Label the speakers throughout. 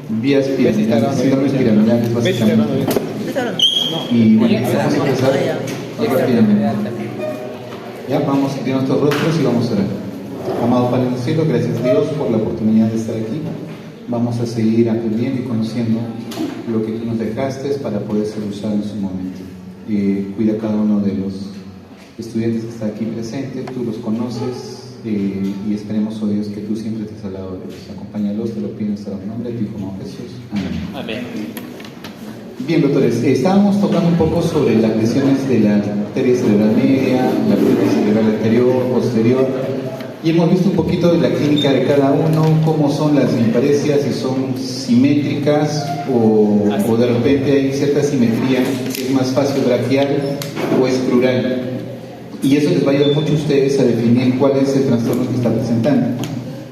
Speaker 1: vías piramidales, síndromes piramidales básicamente. Y bueno, vamos a empezar rápidamente. Ya, vamos a tirar nuestros rostros y vamos a orar. Amado Padre del Cielo, gracias Dios por la oportunidad de estar aquí. Vamos a seguir aprendiendo y conociendo lo que tú nos dejaste para poder ser usado en su momento. Cuida a cada uno de los estudiantes que está aquí presente, tú los conoces, y esperemos, oh Dios, que tú siempre estés al lado de ellos. Acompáñalos, te lo pido en nuestro nombre, de tu Hijo Jesús. Amén.
Speaker 2: Amén.
Speaker 1: Bien, doctores, estábamos tocando un poco sobre las lesiones de la arteria cerebral media, la arteria cerebral anterior, posterior, y hemos visto un poquito de la clínica de cada uno, cómo son las hemiparesias, si son simétricas o de repente hay cierta simetría, que es más fácil braquial o es plural. Y eso les va a ayudar mucho a ustedes a definir cuál es el trastorno que está presentando.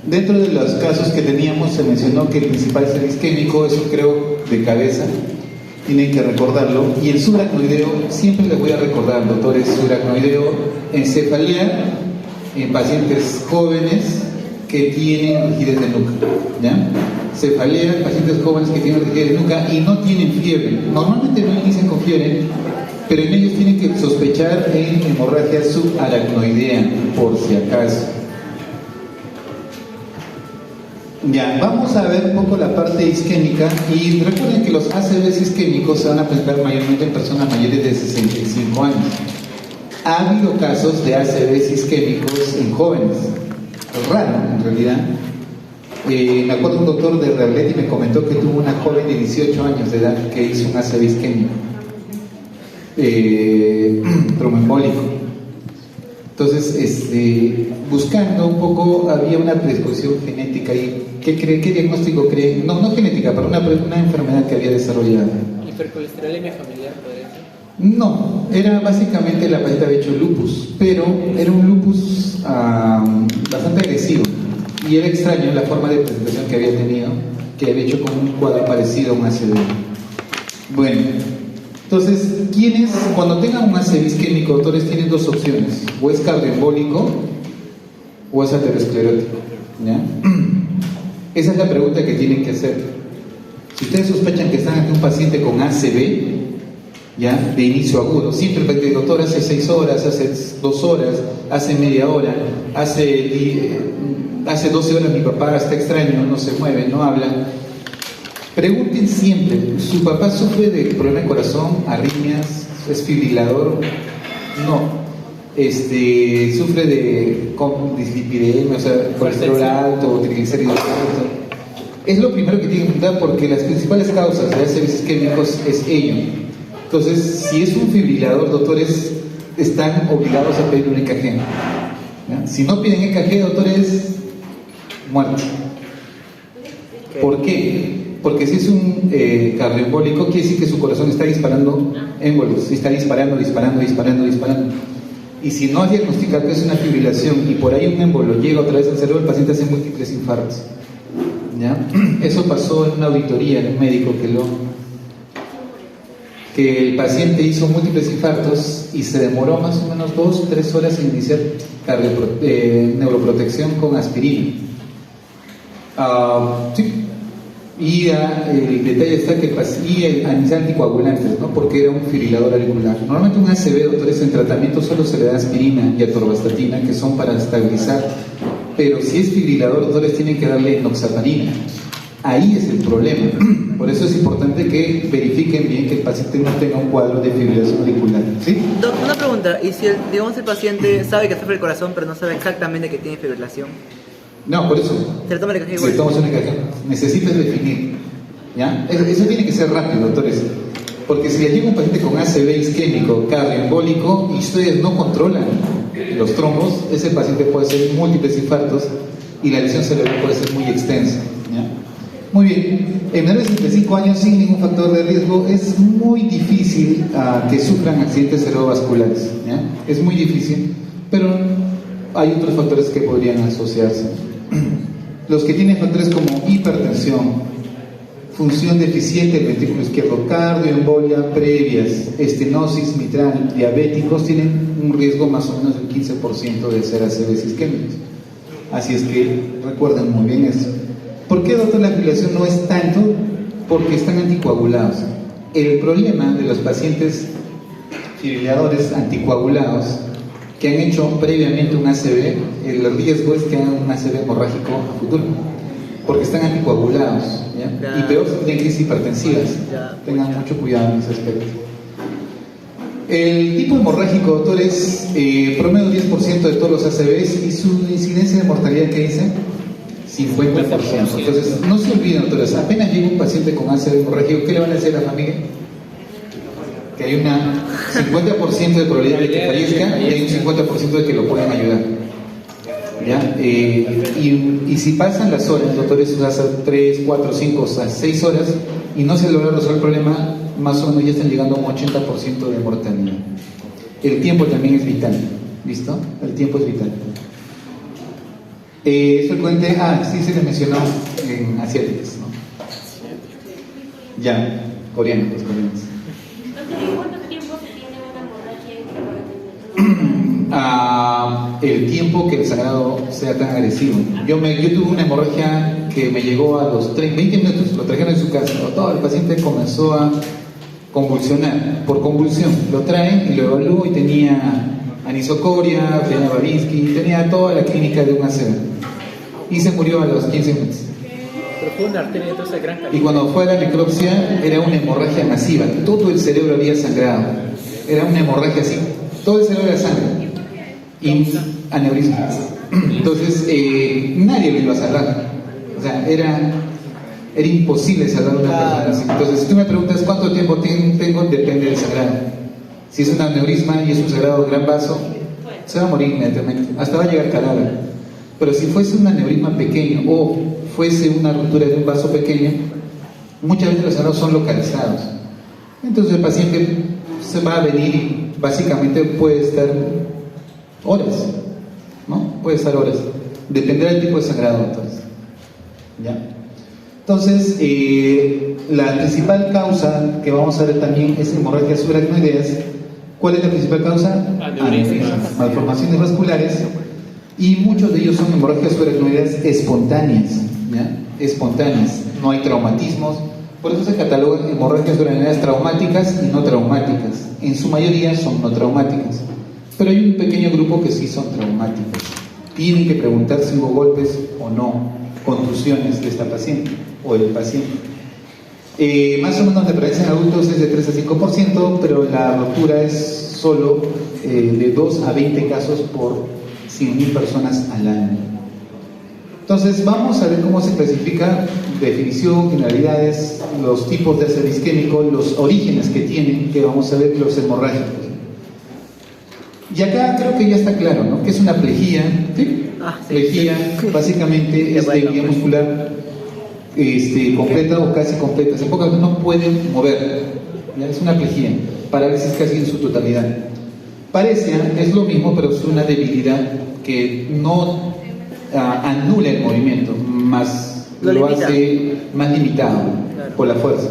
Speaker 1: Dentro de los casos que teníamos se mencionó que el principal es el isquémico, eso creo de cabeza, tienen que recordarlo. Y el subaracnoideo, siempre les voy a recordar, doctores, subaracnoideo, encefalea en pacientes jóvenes que tienen rigidez de nuca, ¿ya? Cefalea en pacientes jóvenes que tienen rigidez de nuca y no tienen fiebre. Normalmente no inician con fiebre, pero en ellos tienen que sospechar en hemorragia subaracnoidea, por si acaso. Ya, vamos a ver un poco la parte isquémica y recuerden que los ACVs isquémicos se van a presentar mayormente en personas mayores de 65 años. Ha habido casos de ACVs isquémicos en jóvenes, es raro en realidad. Me acuerdo un doctor de Rebleti me comentó que tuvo una joven de 18 años de edad que hizo un ACV isquémico. Tromboembólico. Entonces, buscando un poco, había una predisposición genética y ¿qué diagnóstico cree? No genética, pero una enfermedad que había desarrollado.
Speaker 2: ¿Hipercolesterolemia familiar podría ser?
Speaker 1: No, era básicamente la paciente había hecho lupus, pero era un lupus bastante agresivo y era extraño la forma de presentación que había tenido, que había hecho como un cuadro parecido a un ACV. Bueno. Entonces, cuando tengan un ACV isquémico, doctores, tienen dos opciones: o es cardioembólico o es aterosclerótico, ¿ya? Esa es la pregunta que tienen que hacer. Si ustedes sospechan que están ante un paciente con ACV, ¿ya?, de inicio agudo, siempre el doctor hace 6 horas, hace 2 horas, hace media hora, hace 12 horas mi papá está extraño, no se mueve, no habla. Pregunten siempre, ¿su papá sufre de problema de corazón, arritmias, es fibrilador? No. ¿Sufre de dislipidemia, o sea, colesterol alto, triglicéridos altos? Es lo primero que tienen que preguntar porque las principales causas de ACVs isquémicos es ello. Entonces, si es un fibrilador, doctores, están obligados a pedir un EKG. ¿Ya? Si no piden EKG, doctores, muerte. ¿Por qué? Porque si es un cardioembólico, quiere decir que su corazón está disparando émbolos, está disparando. Y si no has diagnosticado que es una fibrilación y por ahí un émbolo llega otra vez al cerebro, el paciente hace múltiples infartos. ¿Ya? Eso pasó en una auditoría en un médico que el paciente hizo múltiples infartos y se demoró más o menos 2-3 horas en iniciar neuroprotección con aspirina. Sí. Y el detalle está que iniciar anticoagulantes, ¿no?, porque era un fibrilador auricular. Normalmente un ACV, doctores, en tratamiento solo se le da aspirina y atorvastatina, que son para estabilizar, pero si es fibrilador, doctores, tienen que darle enoxaparina. Ahí es el problema. Por eso es importante que verifiquen bien que el paciente no tenga un cuadro de fibrilación auricular. ¿Sí?
Speaker 3: Doc, una pregunta, ¿y si digamos el paciente sabe que sufre el corazón pero no sabe exactamente que tiene fibrilación?
Speaker 1: No, por eso.
Speaker 3: Se toma el EKG igual.
Speaker 1: Se toma un EKG. Necesitas definir. ¿Ya? Eso tiene que ser rápido, doctores. Porque si les llega un paciente con ACV isquémico, cardioembólico, y ustedes no controlan los trombos, ese paciente puede hacer múltiples infartos y la lesión cerebral puede ser muy extensa. ¿Ya? Muy bien. En menores de 65 años, sin ningún factor de riesgo, es muy difícil que sufran accidentes cerebrovasculares. ¿Ya? Es muy difícil, pero hay otros factores que podrían asociarse. Los que tienen factores como hipertensión, función deficiente del ventrículo izquierdo, cardioembolia previas, estenosis mitral, diabéticos, tienen un riesgo más o menos del 15% de ser ACVs isquémicos. Así es que recuerden muy bien eso. ¿Por qué, doctor, la fibrilación no es tanto? porque están anticoagulados. El problema de los pacientes fibriladores anticoagulados que han hecho previamente un ACV, el riesgo es que hagan un ACV hemorrágico a futuro, porque están anticoagulados, ¿ya?
Speaker 3: Ya.
Speaker 1: Y peor si tienen crisis hipertensivas.
Speaker 3: Ya.
Speaker 1: Tengan mucho cuidado en ese aspecto. El tipo hemorrágico, doctor, es promedio 10% de todos los ACVs y su incidencia de mortalidad, ¿qué dice? 50%. Entonces, no se olviden, doctores, apenas llega un paciente con ACV hemorrágico, ¿qué le van a decir a la familia? Que hay un 50% de probabilidad de que fallezca y hay un 50% de que lo puedan ayudar. ¿Ya? Y si pasan las horas, doctores, hasta 3, 4, 5, o sea, 6 horas y no se logra resolver el problema, más o menos ya están llegando a un 80% de mortalidad. El tiempo también es vital, ¿listo? El tiempo es vital. Es frecuente, sí se le mencionó en asiáticos, ¿no? Ya, coreanos, los coreanos.
Speaker 4: ¿Cuánto tiempo se tiene una hemorragia?
Speaker 1: El tiempo que el sangrado sea tan agresivo. Yo tuve una hemorragia que me llegó a los 20 minutos, lo trajeron en su casa, todo el paciente comenzó a convulsionar, por convulsión, lo traen y lo evalúo y tenía anisocoria, tenía Babinski, tenía toda la clínica de un ACV y se murió a los 15 minutos.
Speaker 2: Pero fue una arteria entonces gran calidad.
Speaker 1: Y cuando fue a la necropsia era una hemorragia masiva, todo el cerebro había sangrado, era una hemorragia así, todo el cerebro era sangre y aneurisma. Entonces nadie lo iba a salvar, o sea, era imposible salvar a una persona así. Entonces si tú me preguntas cuánto tiempo tengo, depende del sangrado. Si es un aneurisma y es un sangrado de gran vaso, se va a morir inmediatamente, hasta va a llegar cadáver. Pero si fuese un aneurisma pequeño o fuese una ruptura de un vaso pequeño, muchas veces los sangrados son localizados. Entonces el paciente se va a venir y básicamente puede estar horas, ¿no? Puede estar horas. Dependerá del tipo de sangrado, entonces. ¿Ya? Entonces, la principal causa que vamos a ver también es hemorragias subaracnoideas. ¿Cuál es la principal causa? Aneurismas, malformaciones vasculares. Y muchos de ellos son hemorragias subaracnoideas espontáneas, ¿ya? Espontáneas, no hay traumatismos, por eso se catalogan hemorragias subaracnoideas traumáticas y no traumáticas. En su mayoría son no traumáticas, pero hay un pequeño grupo que sí son traumáticas. Tienen que preguntar si hubo golpes o no, contusiones de esta paciente o del paciente. Más o menos la prevalencia en adultos es de 3 a 5%, pero la ruptura es solo de 2 a 20 casos por 100.000 personas al año. Entonces vamos a ver cómo se clasifica, definición, generalidades, los tipos de ACV isquémico, los orígenes que tienen, que vamos a ver los hemorrágicos. Y acá creo que ya está claro, ¿no? Que es una plejía, ¿sí? Plejía básicamente es debilidad muscular completa o casi completa, en pocas no pueden mover, ¿ya? Es una plejía, parálisis casi en su totalidad. Paresia es lo mismo, pero es una debilidad que no anula el movimiento, más lo hace más limitado por la fuerza.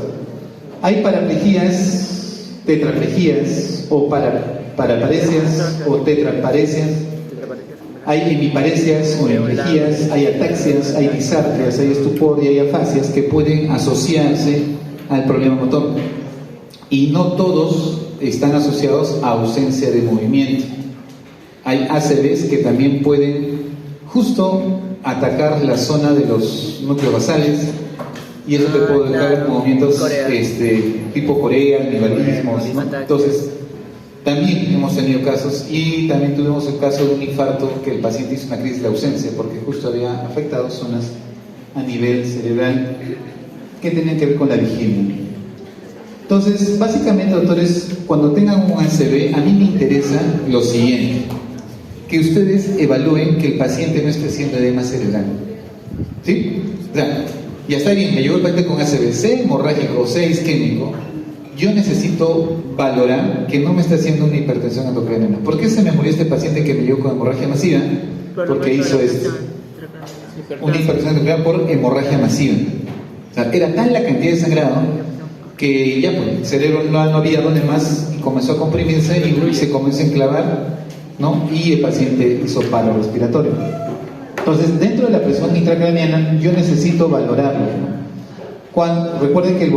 Speaker 1: Hay paraplejías, tetraplejías o paraparesias o tetraparesias. Hay hemiparesias o hemiplejías, hay ataxias, hay disartrias, hay estupor y hay afasias que pueden asociarse al problema motor. Y no todos están asociados a ausencia de movimiento. Hay ACVs que también pueden justo atacar la zona de los núcleos basales y eso te puede dejar movimientos tipo Corea, nivalismos, ¿no? Entonces también hemos tenido casos y también tuvimos el caso de un infarto que el paciente hizo una crisis de ausencia porque justo había afectado zonas a nivel cerebral que tenían que ver con la vigilia. Entonces, básicamente, doctores, cuando tengan un ACV, a mí me interesa lo siguiente: que ustedes evalúen que el paciente no esté haciendo edema cerebral. ¿Sí? O sea, ya está bien, me llegó el paciente con ACV, sea hemorrágico o sea isquémico, yo necesito valorar que no me está haciendo una hipertensión endocrinal. ¿Por qué se me murió este paciente que me llegó con hemorragia masiva? Porque hizo esto. Una hipertensión endocrinal por hemorragia masiva. O sea, era tal la cantidad de sangrado que ya pues, el cerebro no había donde más y comenzó a comprimirse y se comenzó a enclavar, ¿no? Y el paciente hizo paro respiratorio. Entonces, dentro de la presión intracraniana yo necesito valorarlo, ¿no? Recuerden que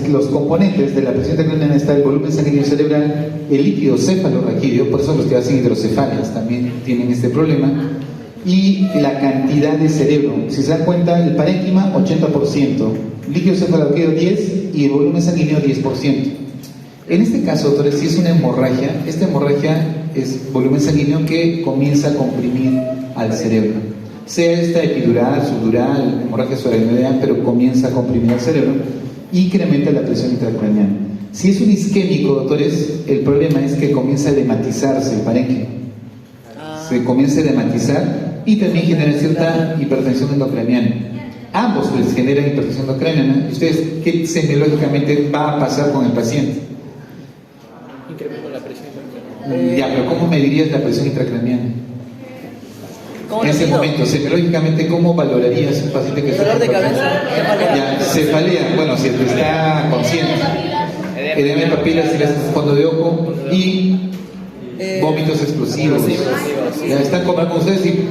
Speaker 1: los componentes de la presión intracraneana está el volumen sanguíneo cerebral, el líquido cefalorraquídeo, por eso los que hacen hidrocefalias también tienen este problema, y la cantidad de cerebro. Si se dan cuenta, el parénquima 80%, líquido cefalorraquídeo 10% y el volumen sanguíneo 10%. En este caso, doctores, si es una hemorragia, esta hemorragia es volumen sanguíneo que comienza a comprimir al cerebro. Sea esta epidural, subdural, hemorragia subaracnoidea, pero comienza a comprimir al cerebro y incrementa la presión intracraneana. Si es un isquémico, doctores, el problema es que comienza a edematizarse el parénquima. Se comienza a edematizar y también genera cierta hipertensión endocraniana. Ambos les generan hipertensión endocraniana. ¿Y ustedes qué semiológicamente va a pasar con el paciente?
Speaker 2: Incremento la presión intracraneana.
Speaker 1: Ya, pero ¿cómo medirías la presión intracraneana? En ese momento, semiológicamente, ¿cómo valorarías un paciente que
Speaker 3: dolor de cabeza,
Speaker 1: ya, cefalea? Bueno, si está consciente, edema de papilas, si le haces fondo de ojo y vómitos explosivos. Ya están como con ustedes y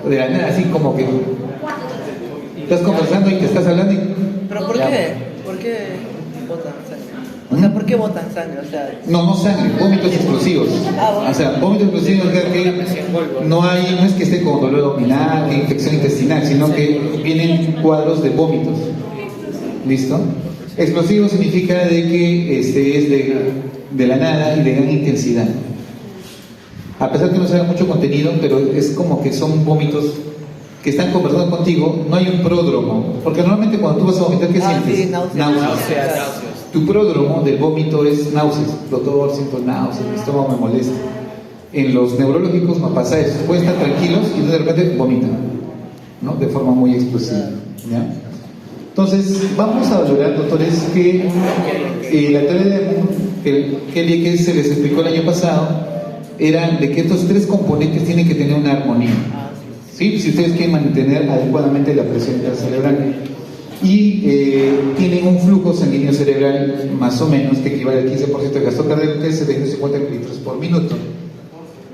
Speaker 1: de la nada, así como que estás conversando y te estás hablando y...
Speaker 3: ¿Pero por qué? ¿Por qué botan sangre? O sea, ¿por qué botan sangre? O sea...
Speaker 1: No sangre, vómitos explosivos. O sea, vómitos explosivos es que no es que esté con dolor abdominal, infección intestinal, sino que vienen cuadros de vómitos. ¿Listo? Explosivo significa de que es de la nada y de gran intensidad. A pesar que no se haga mucho contenido, pero es como que son vómitos que están conversando contigo, no hay un pródromo. Porque normalmente cuando tú vas a vomitar, ¿qué sientes?
Speaker 3: Sí, náuseas.
Speaker 1: Tu pródromo del vómito es náuseas. Doctor, siento náuseas, mi estómago me molesta. En los neurológicos no pasa eso. Pueden estar tranquilos y de repente vomitan, ¿no? De forma muy explosiva. ¿Ya? Entonces, vamos a valorar, doctores, que la teoría que se les explicó el año pasado era de que estos tres componentes tienen que tener una armonía. ¿Sí? Si ustedes quieren mantener adecuadamente la presión intracerebral y tienen un flujo sanguíneo cerebral más o menos que equivale al 15% del gasto cardíaco, que es 750 litros por minuto.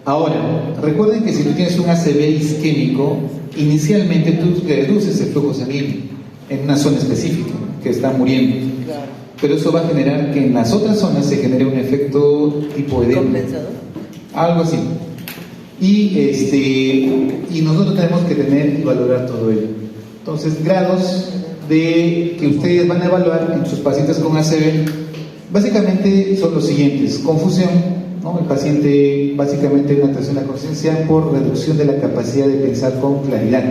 Speaker 1: Ahora, recuerden que si tú tienes un ACV isquémico, inicialmente tú reduces el flujo sanguíneo en una zona específica que está muriendo, pero eso va a generar que en las otras zonas se genere un efecto tipo edema, algo así. Y nosotros tenemos que tener y valorar todo ello. Entonces, grados de que ustedes van a evaluar en sus pacientes con ACV básicamente son los siguientes: confusión, ¿no? El paciente básicamente una alteración de la conciencia por reducción de la capacidad de pensar con claridad,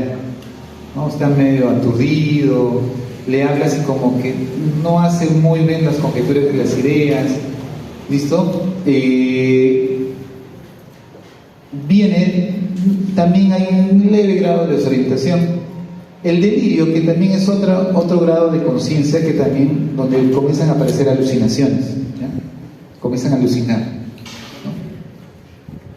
Speaker 1: ¿no? Está medio aturdido, le habla así como que no hace muy bien las conjeturas de las ideas. ¿Listo? También hay un leve grado de desorientación. El delirio, que también es otro grado de conciencia, que también donde comienzan a aparecer alucinaciones, ¿ya? Comienzan a alucinar,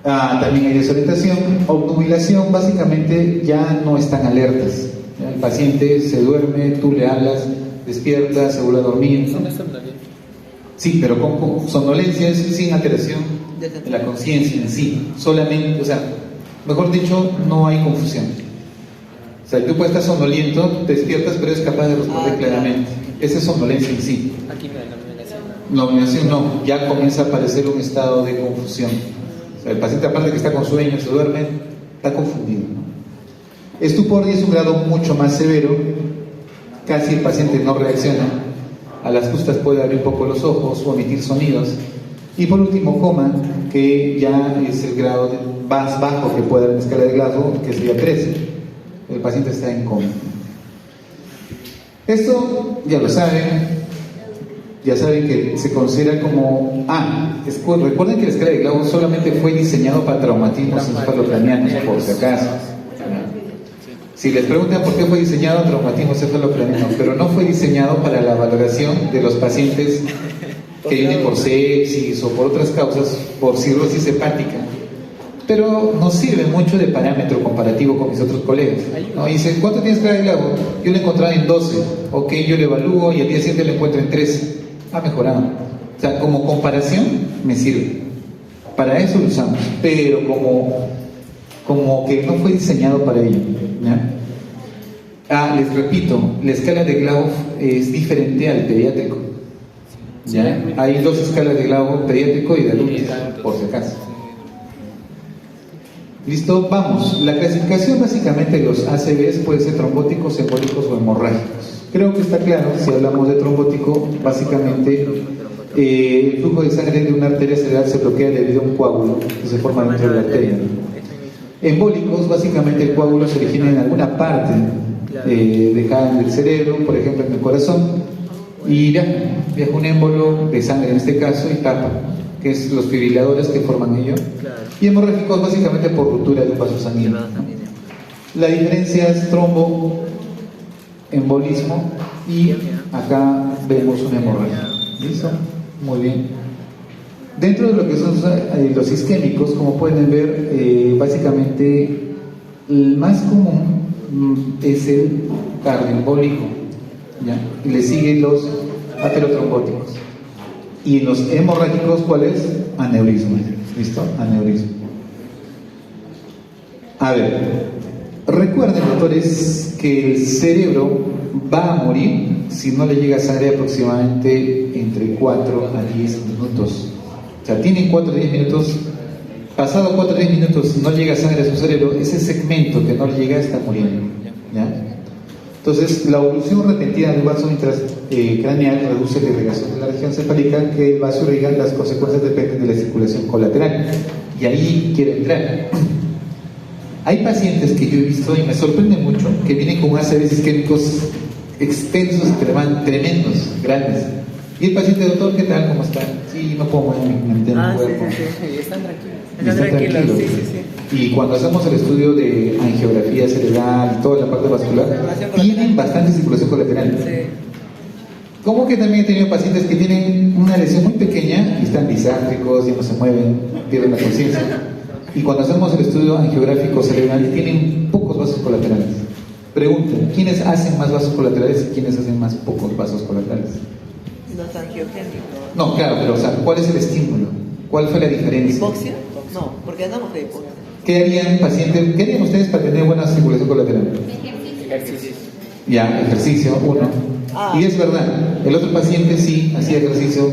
Speaker 1: ¿no? También hay desorientación. Obnubilación, básicamente ya no están alertas, ¿ya? El paciente se duerme, tú le hablas, despierta, se vuelve a dormir, ¿no? Sí, pero con somnolencia es sin alteración de la conciencia en sí, solamente, o sea, mejor dicho, no hay confusión. O sea, tú puedes estar somnoliento, te despiertas, pero eres capaz de responder claramente. Esa es somnolencia en sí.
Speaker 2: Aquí no hay nominación.
Speaker 1: Nominación no, ya comienza a aparecer un estado de confusión. O sea, el paciente, aparte que está con sueño, se duerme, está confundido, ¿no? Estupor es un grado mucho más severo, casi el paciente no reacciona, a las justas puede abrir un poco los ojos o emitir sonidos. Y por último, coma, que ya es el grado más bajo que puede haber en la escala de Glasgow, que sería 13. El paciente está en coma. Esto ya lo saben, ya saben que se considera como... recuerden que la escala de Glasgow solamente fue diseñado para traumatismos encefalocranianos, por si acaso. Si les preguntan por qué fue diseñado traumatismo encefalocraniano, pero no fue diseñado para la valoración de los pacientes que vienen por sepsis o por otras causas, por cirrosis hepática. Pero nos sirve mucho de parámetro comparativo con mis otros colegas, ¿no? Y dicen, ¿cuánto tienes escala de Glasgow? Yo lo he encontrado en 12. Ok, yo lo evalúo y al día siguiente lo encuentro en 13. Ha mejorado. O sea, como comparación me sirve. Para eso lo usamos, pero como que no fue diseñado para ello, ¿ya? Les repito, la escala de Glauber es diferente al pediátrico. ¿Ya? Hay dos escalas de Glauber, pediátrico y de adultos, por si acaso. Listo, vamos. La clasificación básicamente de los ACVs puede ser trombóticos, embólicos o hemorrágicos. Creo que está claro, si hablamos de trombótico, básicamente el flujo de sangre de una arteria cerebral se bloquea debido a un coágulo que se forma dentro de la arteria. Embólicos, básicamente el coágulo se origina en alguna parte dejada en el cerebro, por ejemplo en el corazón, y viaja un émbolo de sangre en este caso y tapa, que es los fibriladores que forman ello. Y hemorrágicos básicamente por ruptura de un vaso sanguíneo. La diferencia es trombo, embolismo, y acá vemos una hemorragia. ¿Listo? Muy bien. Dentro de lo que son los isquémicos, como pueden ver, básicamente el más común es el cardioembólico, ¿ya? Y le siguen los aterotrombóticos. Y los hemorrágicos, ¿cuál es? Aneurisma. ¿Listo? Aneurisma. A ver, recuerden, doctores, que el cerebro va a morir si no le llega sangre aproximadamente entre 4 a 10 minutos. O sea, tienen 4 a 10 minutos. Pasado 4 a 10 minutos no llega sangre a su cerebro, ese segmento que no le llega está muriendo, ¿ya? Entonces, la oclusión repentina del vaso intracraneal reduce la irrigación de la región cefálica, que el vaso irriga, las consecuencias dependen de la circulación colateral. Y ahí quiero entrar. Hay pacientes que yo he visto y me sorprende mucho que vienen con ACVs isquémicos extensos, tremendos, grandes. Y el paciente, doctor, ¿qué tal? ¿Cómo está? Sí, no puedo mover mi cuerpo.
Speaker 2: Sí, están tranquilos.
Speaker 1: Están tranquilos.
Speaker 2: Sí.
Speaker 1: Y cuando hacemos el estudio de angiografía cerebral y toda la parte vascular, tienen bastante circulación colateral.
Speaker 3: Sí.
Speaker 1: ¿Cómo que también he tenido pacientes que tienen una lesión muy pequeña y están disástricos, ya no se mueven, pierden la conciencia? Y cuando hacemos el estudio angiográfico cerebral, tienen pocos vasos colaterales. Pregunta, ¿quiénes hacen más vasos colaterales y quiénes hacen más pocos vasos colaterales?
Speaker 3: Los angiogénicos.
Speaker 1: No, claro, pero o sea, ¿cuál es el estímulo? ¿Cuál fue la diferencia?
Speaker 3: ¿Hipoxia? No, porque andamos de hipoxia.
Speaker 1: ¿Qué harían ustedes para tener buena circulación colateral?
Speaker 2: Ejercicio.
Speaker 1: Ya, ejercicio, uno. Y es verdad, el otro paciente sí hacía ejercicio,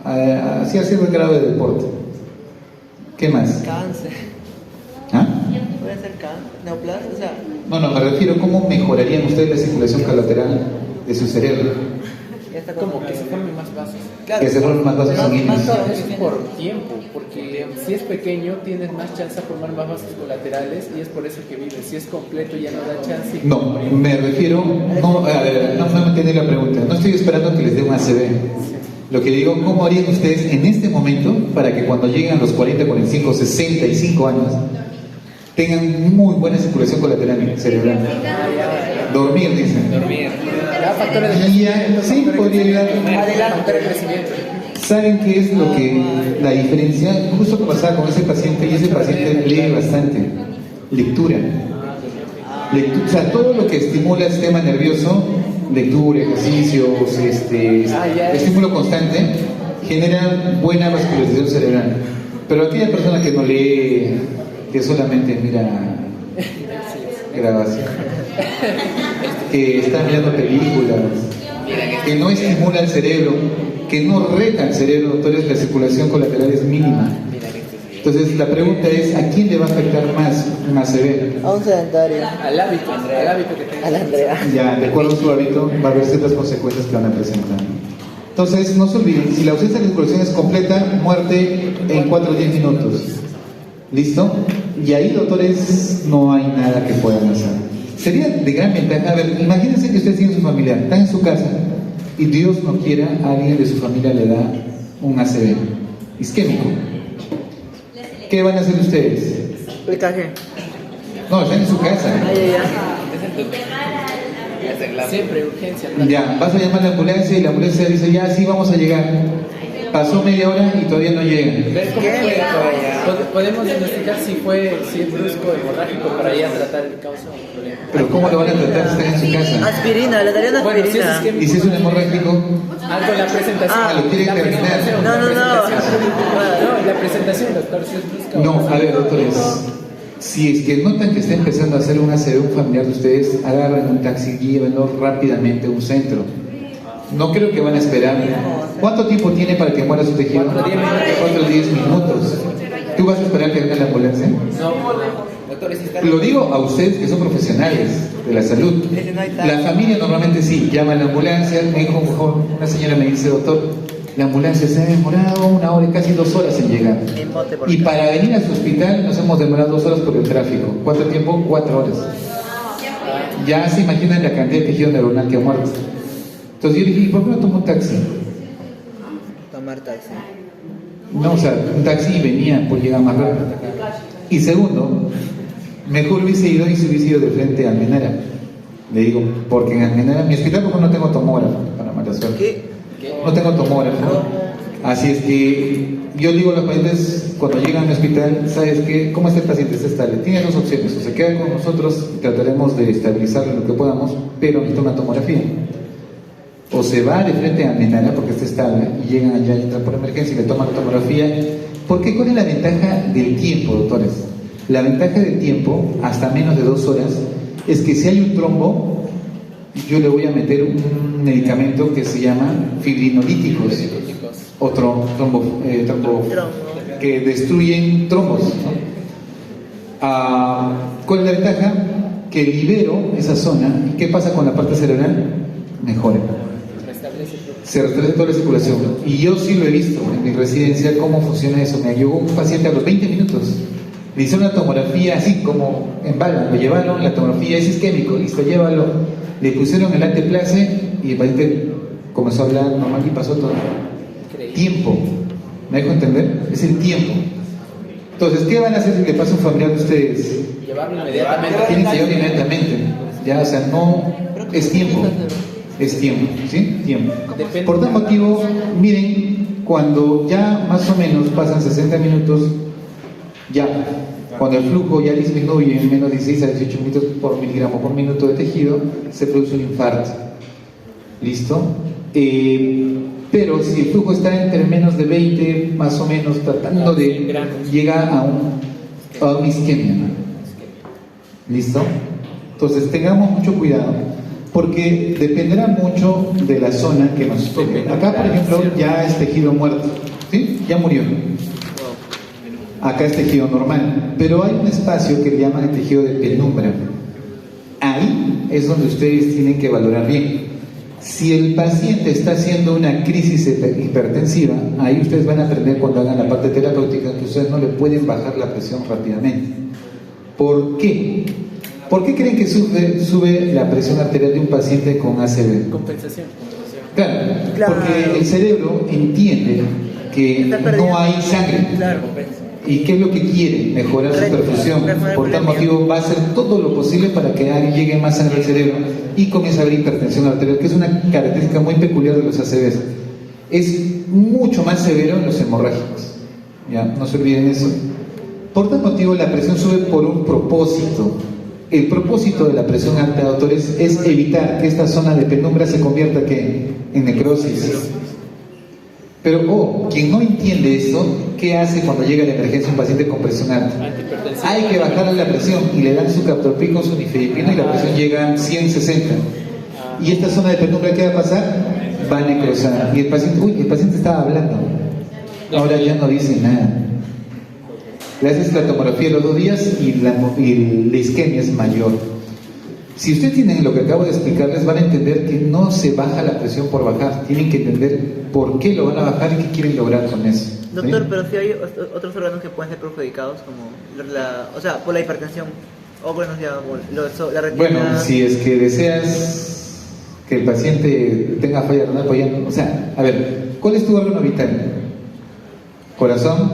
Speaker 1: hacía cierto grado de deporte. ¿Qué más?
Speaker 3: Cáncer.
Speaker 1: ¿Ah?
Speaker 3: Puede ser cáncer, neoplasia, o sea.
Speaker 1: No, me refiero, ¿cómo mejorarían ustedes la circulación colateral de su cerebro?
Speaker 3: Ya está
Speaker 2: Como que se formen más vasos.
Speaker 1: Que se formen más vasos sanguíneos.
Speaker 2: Es por tiempo, porque si es pequeño tienes más chance de formar más vasos colaterales y es por eso que vive. Si es completo ya no da chance.
Speaker 1: No, me refiero, no me entiende la pregunta. No estoy esperando que les dé un ACV. Lo que digo, ¿cómo harían ustedes en este momento para que cuando lleguen a los 40, 45, 65 años tengan muy buena circulación colateral cerebral? Dormir, dicen.
Speaker 2: Dormir. Da factores de
Speaker 1: Y ya, sí, podría ayudar.
Speaker 2: Adelante. Crecimiento.
Speaker 1: ¿Saben qué es lo que la diferencia? Justo que pasaba con ese paciente, y ese paciente lee bastante. Lectura. O sea, todo lo que estimula el sistema nervioso, lectura, ejercicios, estímulo constante, genera buena vascularización cerebral. Pero aquella persona que no lee, que solamente mira grabación, que está mirando películas, que no estimula el cerebro, que no reta el cerebro, doctores, la circulación colateral es mínima. Entonces la pregunta es, ¿a quién le va a afectar más un ACV?
Speaker 3: A un sedentario.
Speaker 2: Al hábito que tenga.
Speaker 3: A la Andrea.
Speaker 1: Ya, de acuerdo a su hábito, va a haber ciertas consecuencias que van a presentar. Entonces, no se olviden, si la ausencia de circulación es completa, muerte en 4 o 10 minutos. ¿Listo? Y ahí, doctores, no hay nada que puedan hacer. Sería de gran ventaja. A ver, imagínense que usted tiene su familiar, está en su casa, y Dios no quiera, a alguien de su familia le da un ACV isquémico. ¿Qué van a hacer ustedes?
Speaker 3: Le cajé.
Speaker 1: No, están en su casa.
Speaker 2: Siempre urgencia.
Speaker 1: Ya, vas a llamar a la ambulancia y la ambulancia dice, ya, sí, vamos a llegar. Pasó media hora y todavía no llegan.
Speaker 2: ¿Ves cómo fue? Podemos investigar si es brusco, hemorrágico, para ya tratar el causa o el problema.
Speaker 1: Pero ¿cómo lo van a tratar si están en su casa?
Speaker 3: Aspirina, le daría una
Speaker 2: Bueno, si es
Speaker 3: aspirina.
Speaker 2: isquémico,
Speaker 1: ¿Y si es un hemorrágico?
Speaker 2: algo en la presentación.
Speaker 1: lo quieren
Speaker 2: La
Speaker 1: terminar.
Speaker 2: presentación,
Speaker 3: No.
Speaker 2: la presentación. No, la presentación, doctor, si es brusca.
Speaker 1: No, a ver, doctores. Si es que notan que está empezando a hacer un ACV un familiar de ustedes, agarren un taxi, llévenlo rápidamente a un centro. No creo que van a esperar. ¿Cuánto tiempo tiene para que muera su tejido? 4 o 10 minutos. ¿Tú vas a esperar que venga la ambulancia?
Speaker 2: No, doctor,
Speaker 1: Lo digo a ustedes que son profesionales de la salud. La familia normalmente sí, llama a la ambulancia. Me dijo una señora, me dice, doctor, la ambulancia se ha demorado 1 hora y casi 2 horas en llegar. Y para venir a su hospital nos hemos demorado 2 horas por el tráfico. ¿Cuánto tiempo? 4 horas. Ya se imaginan la cantidad de tejido neuronal que ha muerto. Entonces yo dije, ¿y por qué no tomo un taxi?
Speaker 3: Tomar taxi.
Speaker 1: No, o sea, un taxi y venía, pues llega más rápido. Y segundo, mejor hubiese ido y se hubiese ido de frente a Almenara. Le digo, porque en Almenara, mi hospital, porque no tengo tomógrafo, para mala suerte. No tengo tomógrafo. Así es que yo digo a los pacientes, cuando llegan al hospital, ¿sabes qué? ¿Cómo está el paciente? Está estable. Tiene 2 opciones, o se queda con nosotros y trataremos de estabilizarlo lo que podamos, pero necesita una tomografía. O se va de frente a Almenara porque está estable y llegan allá y entran por emergencia y le toman la tomografía. Porque ¿cuál es la ventaja del tiempo, doctores? La ventaja del tiempo, hasta menos de 2 horas, es que si hay un trombo, yo le voy a meter un medicamento que se llama fibrinolíticos, otro trombo que destruyen trombos, ¿no? ¿Cuál es la ventaja? Que libero esa zona. ¿Y qué pasa con la parte cerebral? Mejora. Se restablece toda la circulación. Y yo sí lo he visto en mi residencia cómo funciona eso. Me llegó un paciente a los 20 minutos. Le hicieron una tomografía así como en bala. Lo llevaron, la tomografía es isquémico, listo, llévalo. Le pusieron el anteplace y el paciente comenzó a hablar normal y pasó todo. Tiempo. ¿Me dejo entender? Es el tiempo. Entonces, ¿qué van a hacer si le pasa a un familiar de ustedes?
Speaker 2: Llevarlo inmediatamente.
Speaker 1: Tienen que llevarlo inmediatamente. Ya, o sea, no es tiempo. Es tiempo, ¿sí? Tiempo. Por tal motivo, miren, cuando ya más o menos pasan 60 minutos, ya, cuando el flujo ya disminuye en menos de 16 a 18 minutos por miligramo por minuto de tejido, se produce un infarto. ¿Listo? Pero si el flujo está entre menos de 20, más o menos, tratando de llegar a una isquemia. ¿Listo? Entonces, tengamos mucho cuidado. Porque dependerá mucho de la zona que nos toque. Acá, por ejemplo, ya es tejido muerto, ¿sí? Ya murió. Acá es tejido normal. Pero hay un espacio que le llaman el tejido de penumbra. Ahí es donde ustedes tienen que valorar bien. Si el paciente está haciendo una crisis hipertensiva, ahí ustedes van a aprender cuando hagan la parte terapéutica que ustedes no le pueden bajar la presión rápidamente. ¿Por qué? ¿Por qué creen que sube la presión arterial de un paciente con ACV?
Speaker 2: Compensación.
Speaker 1: Claro, porque el cerebro entiende que no hay sangre. ¿Y qué es lo que quiere? Mejorar su perfusión. Por tal motivo va a hacer todo lo posible para que llegue más sangre al cerebro y comience a haber hipertensión arterial, que es una característica muy peculiar de los ACVs. Es mucho más severo en los hemorrágicos. ¿Ya? No se olviden eso. Por tal motivo la presión sube por un propósito. El propósito de la presión alta, doctores, es evitar que esta zona de penumbra se convierta en necrosis. Pero, quien no entiende esto, ¿qué hace cuando llega a la emergencia un paciente con presión alta? Hay que bajarle la presión y le dan su captopril con su nifedipino y la presión llega a 160. ¿Y esta zona de penumbra qué va a pasar? Va a necrosar. Y el paciente estaba hablando. Ahora ya no dice nada. Le haces la tomografía los 2 días y la isquemia es mayor. Si ustedes tienen lo que acabo de explicarles, van a entender que no se baja la presión por bajar. Tienen que entender por qué lo van a bajar y qué quieren lograr con eso.
Speaker 3: Doctor,
Speaker 1: ¿sí?
Speaker 3: pero si hay otros órganos que pueden ser perjudicados, como por la hipertensión, o bueno, la retina.
Speaker 1: Bueno, si es que deseas que el paciente tenga falla renal, pues ya, o sea, a ver, ¿cuál es tu órgano vital? ¿Corazón?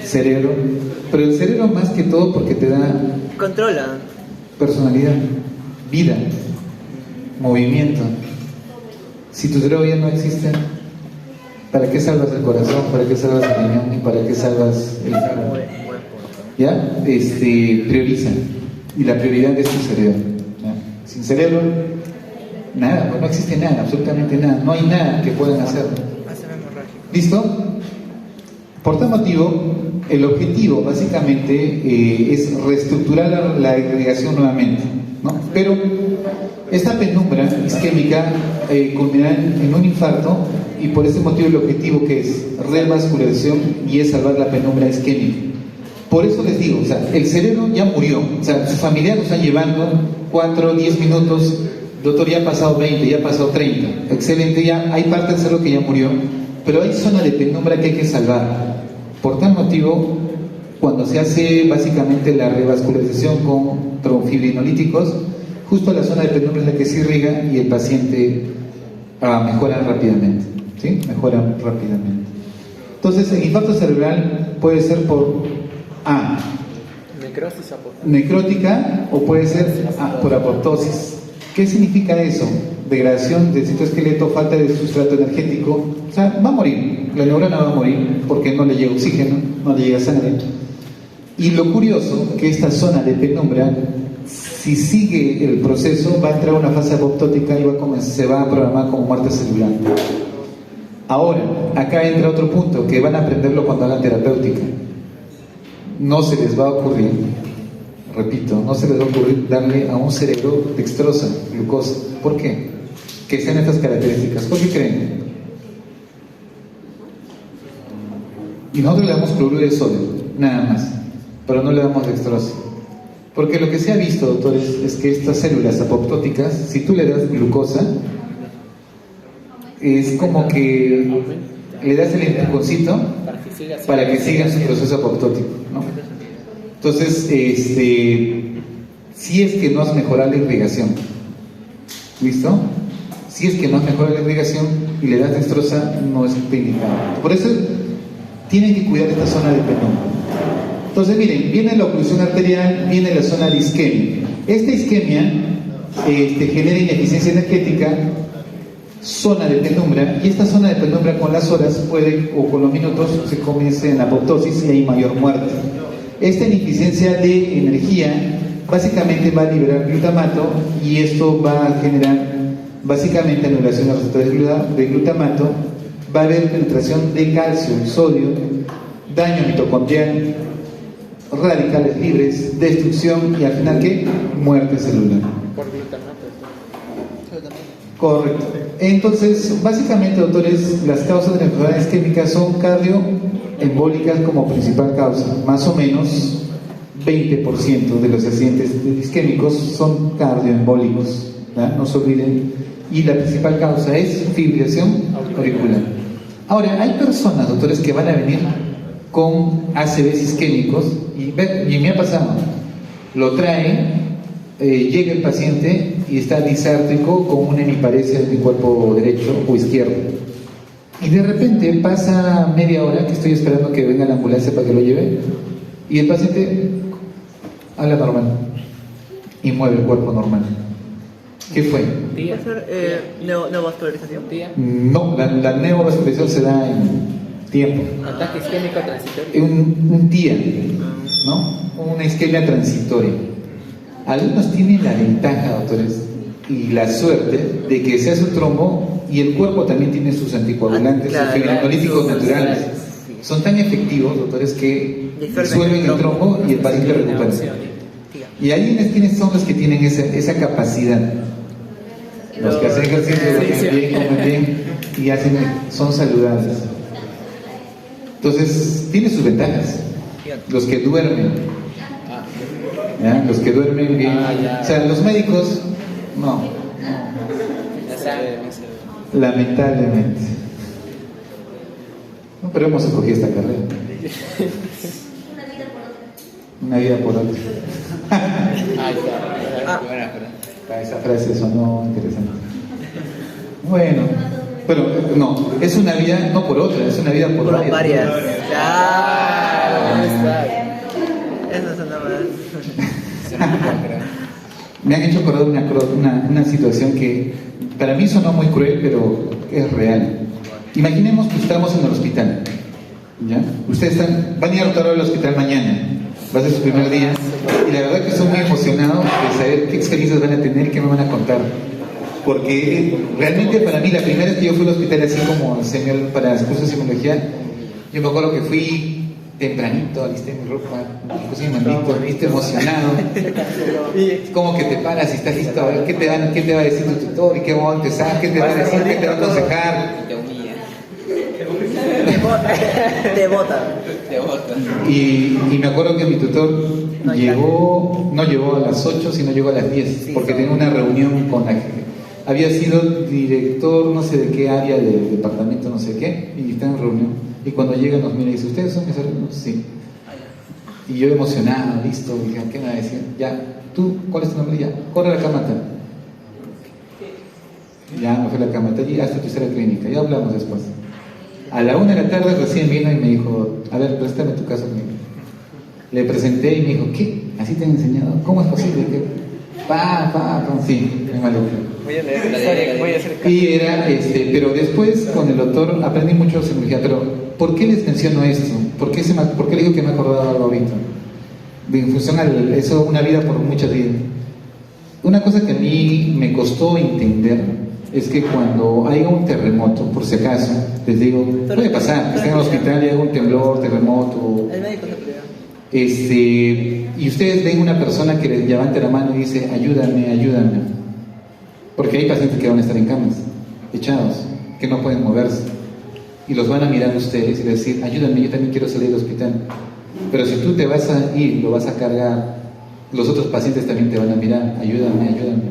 Speaker 1: Cerebro. Pero el cerebro más que todo porque te da...
Speaker 3: Controla.
Speaker 1: Personalidad, vida, movimiento. Si tu cerebro ya no existe, ¿para qué salvas el corazón? ¿Para qué salvas el riñón? ¿Y para qué salvas el cerebro? ¿Ya? Prioriza. Y la prioridad es tu cerebro. ¿Ya? Sin cerebro, nada, pues no existe nada, absolutamente nada. No hay nada que puedan hacer. ¿Listo? Por tal motivo, el objetivo básicamente es reestructurar la irrigación nuevamente, ¿no? Pero esta penumbra isquémica culminará en un infarto, y por ese motivo el objetivo que es revascularización y es salvar la penumbra isquémica. Por eso les digo, o sea, el cerebro ya murió, o sea, su familiar lo están llevando 4 o 10 minutos, doctor, ya ha pasado 20, ya ha pasado 30, excelente, ya hay parte del cerebro que ya murió, pero hay zona de penumbra que hay que salvar. Por tal motivo, cuando se hace básicamente la revascularización con trombofibrinolíticos, justo la zona de penumbra es la que se irriga y el paciente mejora rápidamente, ¿sí? Mejora rápidamente. Entonces, el infarto cerebral puede ser por
Speaker 2: necrosis
Speaker 1: necrótica, o puede ser por apoptosis. ¿Qué significa eso? Degradación del citoesqueleto, falta de sustrato energético. O sea, va a morir, la neurona va a morir porque no le llega oxígeno, no le llega sangre. Y lo curioso, que esta zona de penumbra, si sigue el proceso, va a entrar a una fase apoptótica y se va a programar como muerte celular. Ahora, acá entra otro punto que van a aprenderlo cuando hagan terapéutica. No se les va a ocurrir, repito, no se les va a ocurrir darle a un cerebro dextrosa, glucosa. ¿Por qué? Que sean estas características. ¿Por qué creen? Y nosotros le damos cloruro de sodio, nada más, pero no le damos dextrosa. Porque lo que se ha visto, doctores, es que estas células apoptóticas, si tú le das glucosa, es como que le das el empujoncito para que siga su proceso apoptótico, ¿no? Entonces, si es que no has mejorado la irrigación, ¿listo? Si es que no has mejorado la irrigación y le das dextrosa, no es indicado. Por eso tienen que cuidar esta zona de penumbra. Entonces, miren, viene la oclusión arterial, viene la zona de isquemia. Esta isquemia genera ineficiencia energética, zona de penumbra, y esta zona de penumbra con las horas puede, o con los minutos, se comienza en apoptosis y hay mayor muerte. Esta ineficiencia de energía básicamente va a liberar glutamato, y esto va a generar básicamente anulación de los receptores de glutamato. Va a haber penetración de calcio y sodio, daño mitocondrial, radicales libres, destrucción y al final, ¿qué? Muerte celular.
Speaker 2: Por glutamato.
Speaker 1: Correcto. Entonces, básicamente, doctores, las causas de las enfermedades isquémicas son cardioembólicas como principal causa. Más o menos 20% de los accidentes isquémicos son cardioembólicos, ¿verdad? No se olviden. Y la principal causa es fibrilación auricular. Ahora, hay personas, doctores, que van a venir con ACVs isquémicos y me ha pasado, lo traen, llega el paciente y está disártrico con una hemiparesia en mi cuerpo derecho o izquierdo, y de repente pasa media hora que estoy esperando que venga la ambulancia para que lo lleve, y el paciente habla normal y mueve el cuerpo normal. ¿Qué fue?
Speaker 3: ¿Puede ser neovascularización?
Speaker 1: No, la neovascularización se da en tiempo.
Speaker 2: Ataque isquémico transitorio.
Speaker 1: Un día, ¿no? Una isquemia transitoria. Algunos tienen la ventaja, doctores, y la suerte de que se hace un trombo y el cuerpo también tiene sus anticoagulantes, sus fibrinolíticos naturales. Son tan efectivos, doctores, que disuelven el trombo y el paciente recupera. Y hay quienes son los que tienen esa capacidad. Los que hacen ejercicio, comen bien y son saludables. Entonces, tiene sus ventajas. Los que duermen, ¿ya? Los que duermen bien. O sea, los médicos, no. Lamentablemente. No, pero hemos escogido esta carrera. Una vida por otra. Esa frase sonó interesante. Bueno, pero no, es una vida no por otra, es una vida por varias.
Speaker 3: Claro. Eso suena más.
Speaker 1: Me han hecho acordar una situación que para mí sonó muy cruel, pero es real. Imaginemos que estamos en el hospital, ¿ya? Ustedes van a ir a rotar al hospital mañana, va a ser su primer día, y la verdad que estoy muy emocionado de saber qué experiencias van a tener y qué me van a contar. Porque realmente para mí la primera vez que yo fui al hospital así como señor para cursos de psicología, Yo me acuerdo que fui tempranito, alisté mi ropa, puse mi manito, viste emocionado. Como que te paras y estás listo a ver qué te va a decir tu tutor y qué va a empezar, qué te va a decir, qué te va a aconsejar.
Speaker 5: Te humilla.
Speaker 3: Te bota.
Speaker 1: Y me acuerdo que mi tutor no llegó a las 8, sino llegó a las 10, porque tenía una reunión con la gente. Había sido director no sé de qué área del departamento, no sé qué, y está en reunión. Y cuando llega nos mira y dice, ¿ustedes son mis alumnos? Sí. Y yo emocionado, listo, dije, ¿qué me va a decir? Ya, ¿tú cuál es tu nombre? Ya, corre a la camata. Ya me fui a la camata y hasta tu tercera clínica, ya hablamos después. A la 1 de la tarde recién vino y me dijo, a ver, préstame tu caso conmigo. Le presenté y me dijo, ¿qué? ¿Así te han enseñado? ¿Cómo es posible? Sí, me maluco.
Speaker 2: Voy a leer, voy a hacer caso.
Speaker 1: Y era, pero después con el doctor aprendí mucho de psicología, pero ¿por qué les menciono esto? ¿Por qué le digo que me he acordado algo ahorita? En función a eso, una vida por muchas vidas. Una cosa que a mí me costó entender es que cuando haya un terremoto, por si acaso, les digo, puede pasar, que estén en el hospital y haya un temblor, terremoto,
Speaker 3: El médico se prueba.
Speaker 1: y ustedes ven una persona que les levante la mano y dice, ayúdame, ayúdame. Porque hay pacientes que van a estar en camas, echados, que no pueden moverse. Y los van a mirar ustedes y decir, ayúdame, yo también quiero salir del hospital. Pero si tú te vas a ir, lo vas a cargar, los otros pacientes también te van a mirar, ayúdame, ayúdame.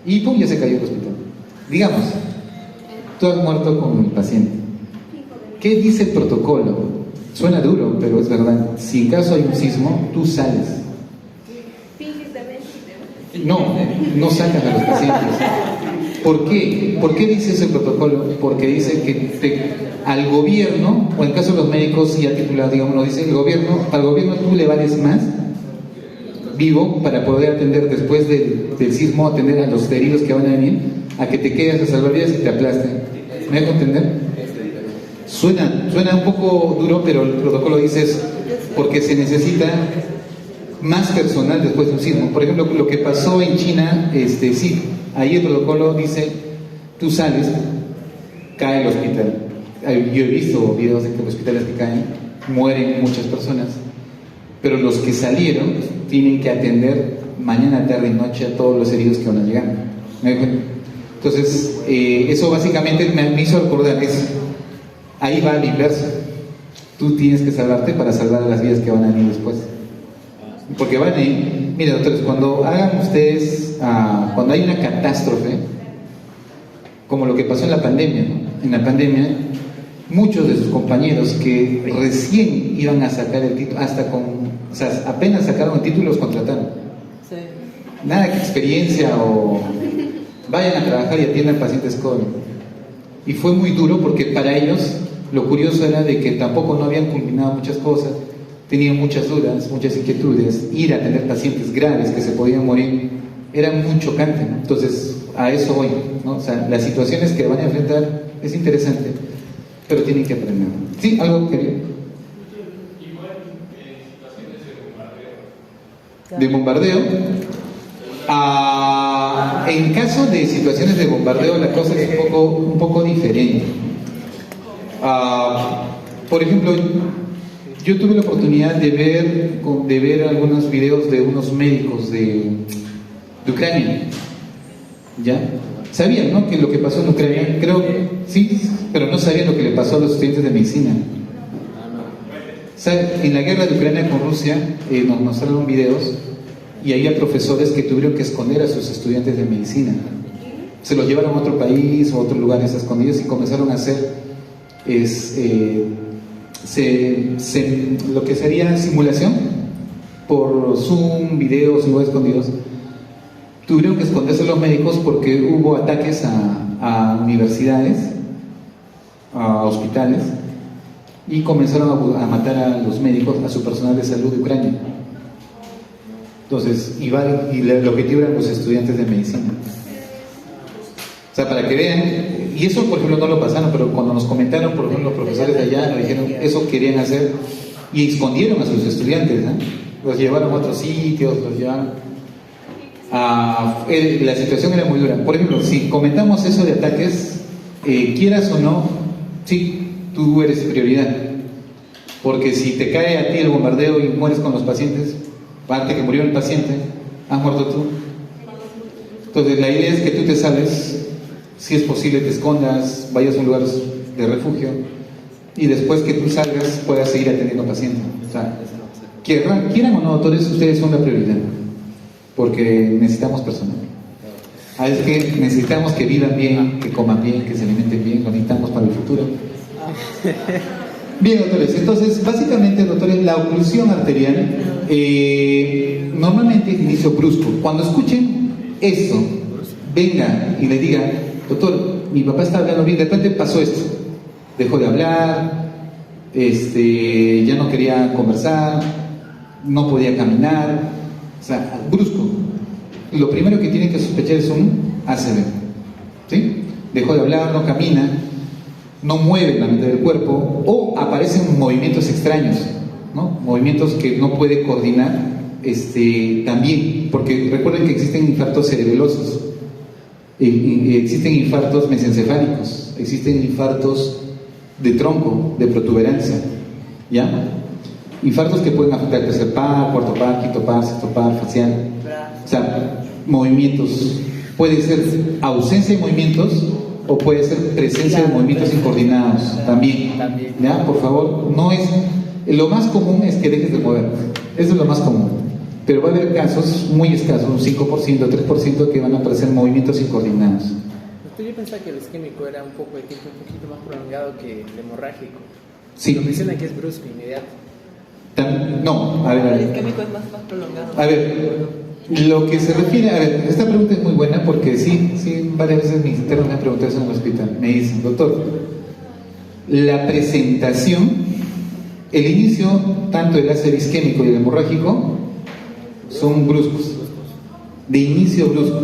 Speaker 1: Y pum, ya se cayó el hospital. Digamos, tú has muerto con el paciente. ¿Qué dice el protocolo? Suena duro, pero es verdad. Si en caso hay un sismo, tú sales. No sacan a los pacientes. ¿Por qué? ¿Por qué dice ese protocolo? Porque dice que al gobierno, o en caso de los médicos ya titulados, digamos, nos dice al gobierno tú le vales más vivo para poder atender después del sismo, atender a los heridos que van a venir, a que te quedes a salvavidas y te aplasten. ¿Me dejo entender? Suena un poco duro, pero el protocolo dice eso, porque se necesita más personal después de un sismo. Por ejemplo, lo que pasó en China, sí, ahí el protocolo dice, tú sales, cae el hospital. Yo he visto videos de que los hospitales que caen, mueren muchas personas, pero los que salieron tienen que atender mañana, tarde y noche a todos los heridos que van a llegar. Entonces, eso básicamente me hizo recordar eso. Ahí va al inverso. Tú tienes que salvarte para salvar a las vidas que van a venir después. Porque van a ir, mira doctores, cuando hagan ustedes, cuando hay una catástrofe, como lo que pasó en la pandemia, ¿no? En la pandemia, muchos de sus compañeros que recién iban a sacar el título, apenas sacaron el título, los contrataron.
Speaker 3: Sí.
Speaker 1: Nada que experiencia o vayan a trabajar y atiendan pacientes COVID. Y fue muy duro porque para ellos lo curioso era de que tampoco no habían culminado muchas cosas, tenían muchas dudas, muchas inquietudes, ir a atender pacientes graves que se podían morir era muy chocante, ¿no? Entonces a eso voy, ¿no? O sea, las situaciones que van a enfrentar es interesante, pero tienen que aprender. ¿Sí? ¿Algo quería? De bombardeo. En caso de situaciones de bombardeo la cosa es un poco diferente. Por ejemplo, yo tuve la oportunidad de ver algunos videos de unos médicos de Ucrania. ¿Ya? Sabían, ¿no?, que lo que pasó en Ucrania, creo, sí, pero no sabían lo que le pasó a los estudiantes de medicina. En la guerra de Ucrania con Rusia nos mostraron videos y había profesores que tuvieron que esconder a sus estudiantes de medicina. Se los llevaron a otro país o a otros lugares escondidos y comenzaron a hacer lo que sería simulación por Zoom, videos, lugares escondidos. Tuvieron que esconderse los médicos porque hubo ataques a universidades, a hospitales, y comenzaron a matar a los médicos, a su personal de salud de Ucrania. Entonces, el objetivo eran los estudiantes de medicina. O sea, para que vean, y eso por ejemplo no lo pasaron, pero cuando nos comentaron, por ejemplo, los profesores de allá nos dijeron, eso querían hacer, y escondieron a sus estudiantes, ¿eh? Los llevaron a otros sitios, los llevaron la situación era muy dura. Por ejemplo, si comentamos eso de ataques, quieras o no, sí, tú eres prioridad. Porque si te cae a ti el bombardeo y mueres con los pacientes, aparte que murió el paciente, has muerto tú. Entonces la idea es que tú te sales, si es posible te escondas, vayas a un lugar de refugio y después que tú salgas puedas seguir atendiendo pacientes. O sea, quieran o no, doctores, ustedes son la prioridad, porque necesitamos personal. Es que necesitamos que vivan bien, que coman bien, que se alimenten bien, lo necesitamos para el futuro. Bien, doctores, entonces básicamente, doctores, la oclusión arterial normalmente es de inicio brusco. Cuando escuchen esto, venga y le diga, doctor, mi papá está hablando bien, de repente pasó esto, dejó de hablar, ya no quería conversar, no podía caminar, o sea, brusco. Lo primero que tienen que sospechar es un ACV, ¿sí? Dejó de hablar, no camina, no mueve la mitad del cuerpo, o aparecen movimientos extraños, ¿no? Movimientos que no puede coordinar, también, porque recuerden que existen infartos cerebelosos, existen infartos mesencefálicos, existen infartos de tronco, de protuberancia, ¿ya? Infartos que pueden afectar el tercer par, cuarto par, quinto par, sexto par, facial, o sea, movimientos, puede ser ausencia de movimientos o puede ser presencia de movimientos incoordinados, también, ¿ya? Por favor, no es, lo más común es que dejes de mover, eso es lo más común, pero va a haber casos muy escasos, un 5%, 3% que van a aparecer movimientos incoordinados.
Speaker 2: Yo pensaba que el isquémico era un poquito más prolongado que el hemorrágico.
Speaker 1: Sí.
Speaker 2: Lo que dicen aquí es brusco, inmediato.
Speaker 1: No, a ver.
Speaker 3: El isquémico es más prolongado.
Speaker 1: A ver, lo que se refiere, a ver, esta pregunta es muy buena porque sí, varias veces mis internos me han preguntado eso en el hospital. Me dicen, doctor, la presentación, el inicio, tanto del ACV isquémico y el hemorrágico, son bruscos, de inicio brusco.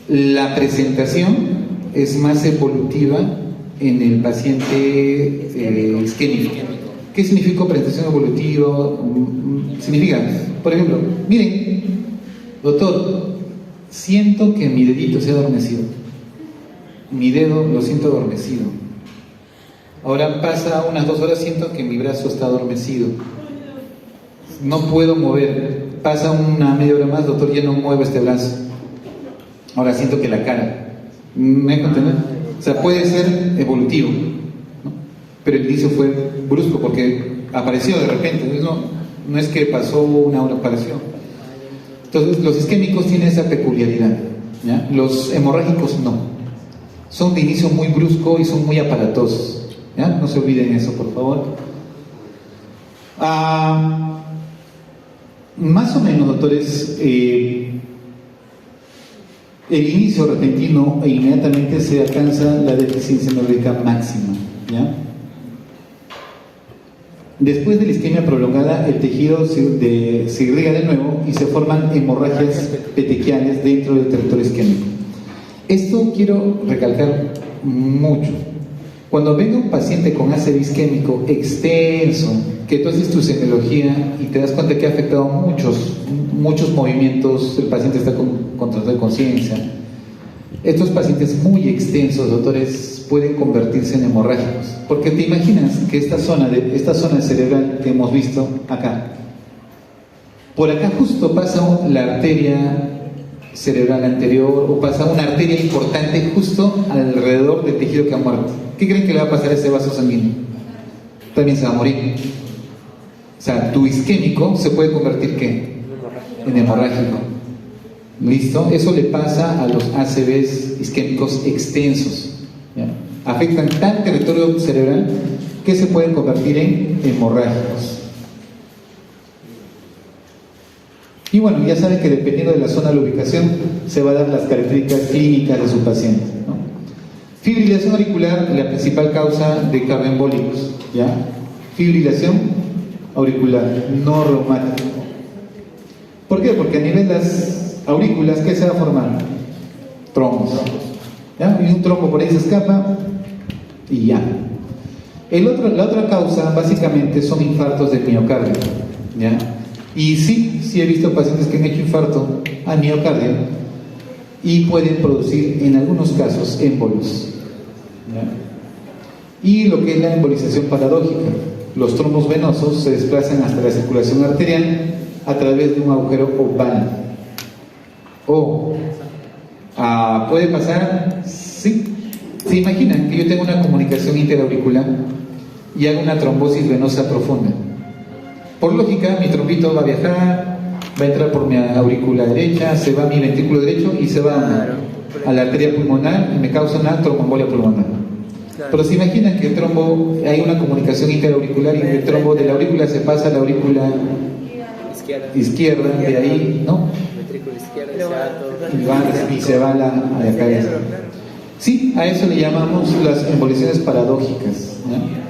Speaker 1: La presentación es más evolutiva en el paciente isquémico. ¿Qué significa presentación evolutiva? Significa, por ejemplo, miren, doctor, siento que mi dedito se ha adormecido. Mi dedo lo siento adormecido. Ahora pasa unas 2 horas, siento que mi brazo está adormecido. No puedo mover. Pasa una media hora más, doctor, ya no muevo este brazo. Ahora siento que la cara. ¿Me dejo entender? O sea, puede ser evolutivo, ¿no? Pero el inicio fue brusco porque apareció de repente. No es que pasó una hora, apareció. Entonces, los isquémicos tienen esa peculiaridad, ¿ya? Los hemorrágicos no. Son de inicio muy brusco y son muy aparatosos, ¿ya? No se olviden eso, por favor. Más o menos, doctores, el inicio repentino e inmediatamente se alcanza la deficiencia neurológica máxima, ¿ya? Después de la isquemia prolongada, el tejido se irriga de nuevo y se forman hemorragias petequiales dentro del territorio isquémico. Esto quiero recalcar mucho. Cuando venga un paciente con ACV isquémico extenso, que tú haces tu semiología y te das cuenta que ha afectado muchos movimientos, el paciente está con contrato de conciencia. Estos pacientes muy extensos, doctores, pueden convertirse en hemorrágicos. Porque te imaginas que esta zona cerebral que hemos visto acá, por acá justo pasa la arteria cerebral anterior o pasa una arteria importante justo alrededor del tejido que ha muerto. ¿Qué creen que le va a pasar a ese vaso sanguíneo? También se va a morir. O sea, tu isquémico se puede convertir ¿qué? En hemorrágico. ¿Listo? Eso le pasa a los ACVs isquémicos extensos, ¿ya? Afectan tal territorio cerebral que se pueden convertir en hemorrágicos. Y bueno, ya saben que dependiendo de la zona de la ubicación se van a dar las características clínicas de su paciente, ¿no? Fibrilación auricular, la principal causa de cardioembólicos, ¿ya? Fibrilación auricular, no reumática. ¿Por qué? Porque a nivel de las aurículas, ¿qué se va a formar? Trombos, ¿ya? Y un trombo por ahí se escapa y ya. La otra causa básicamente son infartos del miocardio, ¿ya? Y sí he visto pacientes que han hecho infarto al miocardio y pueden producir en algunos casos émbolos, ¿ya? Y lo que es la embolización paradójica, Los trombos venosos se desplazan hasta la circulación arterial a través de un agujero oval. O puede pasar, sí. ¿Se imaginan que yo tengo una comunicación interauricular y hago una trombosis venosa profunda? Por lógica, mi trombito va a viajar, va a entrar por mi aurícula derecha, se va a mi ventrículo derecho y se va a la arteria pulmonar y me causa una tromboembolia pulmonar. Pero se imaginan que el trombo, hay una comunicación interauricular y el trombo de la aurícula se pasa a la aurícula izquierda, de ahí, ¿no?
Speaker 2: Ventrículo izquierdo,
Speaker 1: Y se va a la cabeza. Sí, a eso le llamamos las embolizaciones paradójicas, ¿no?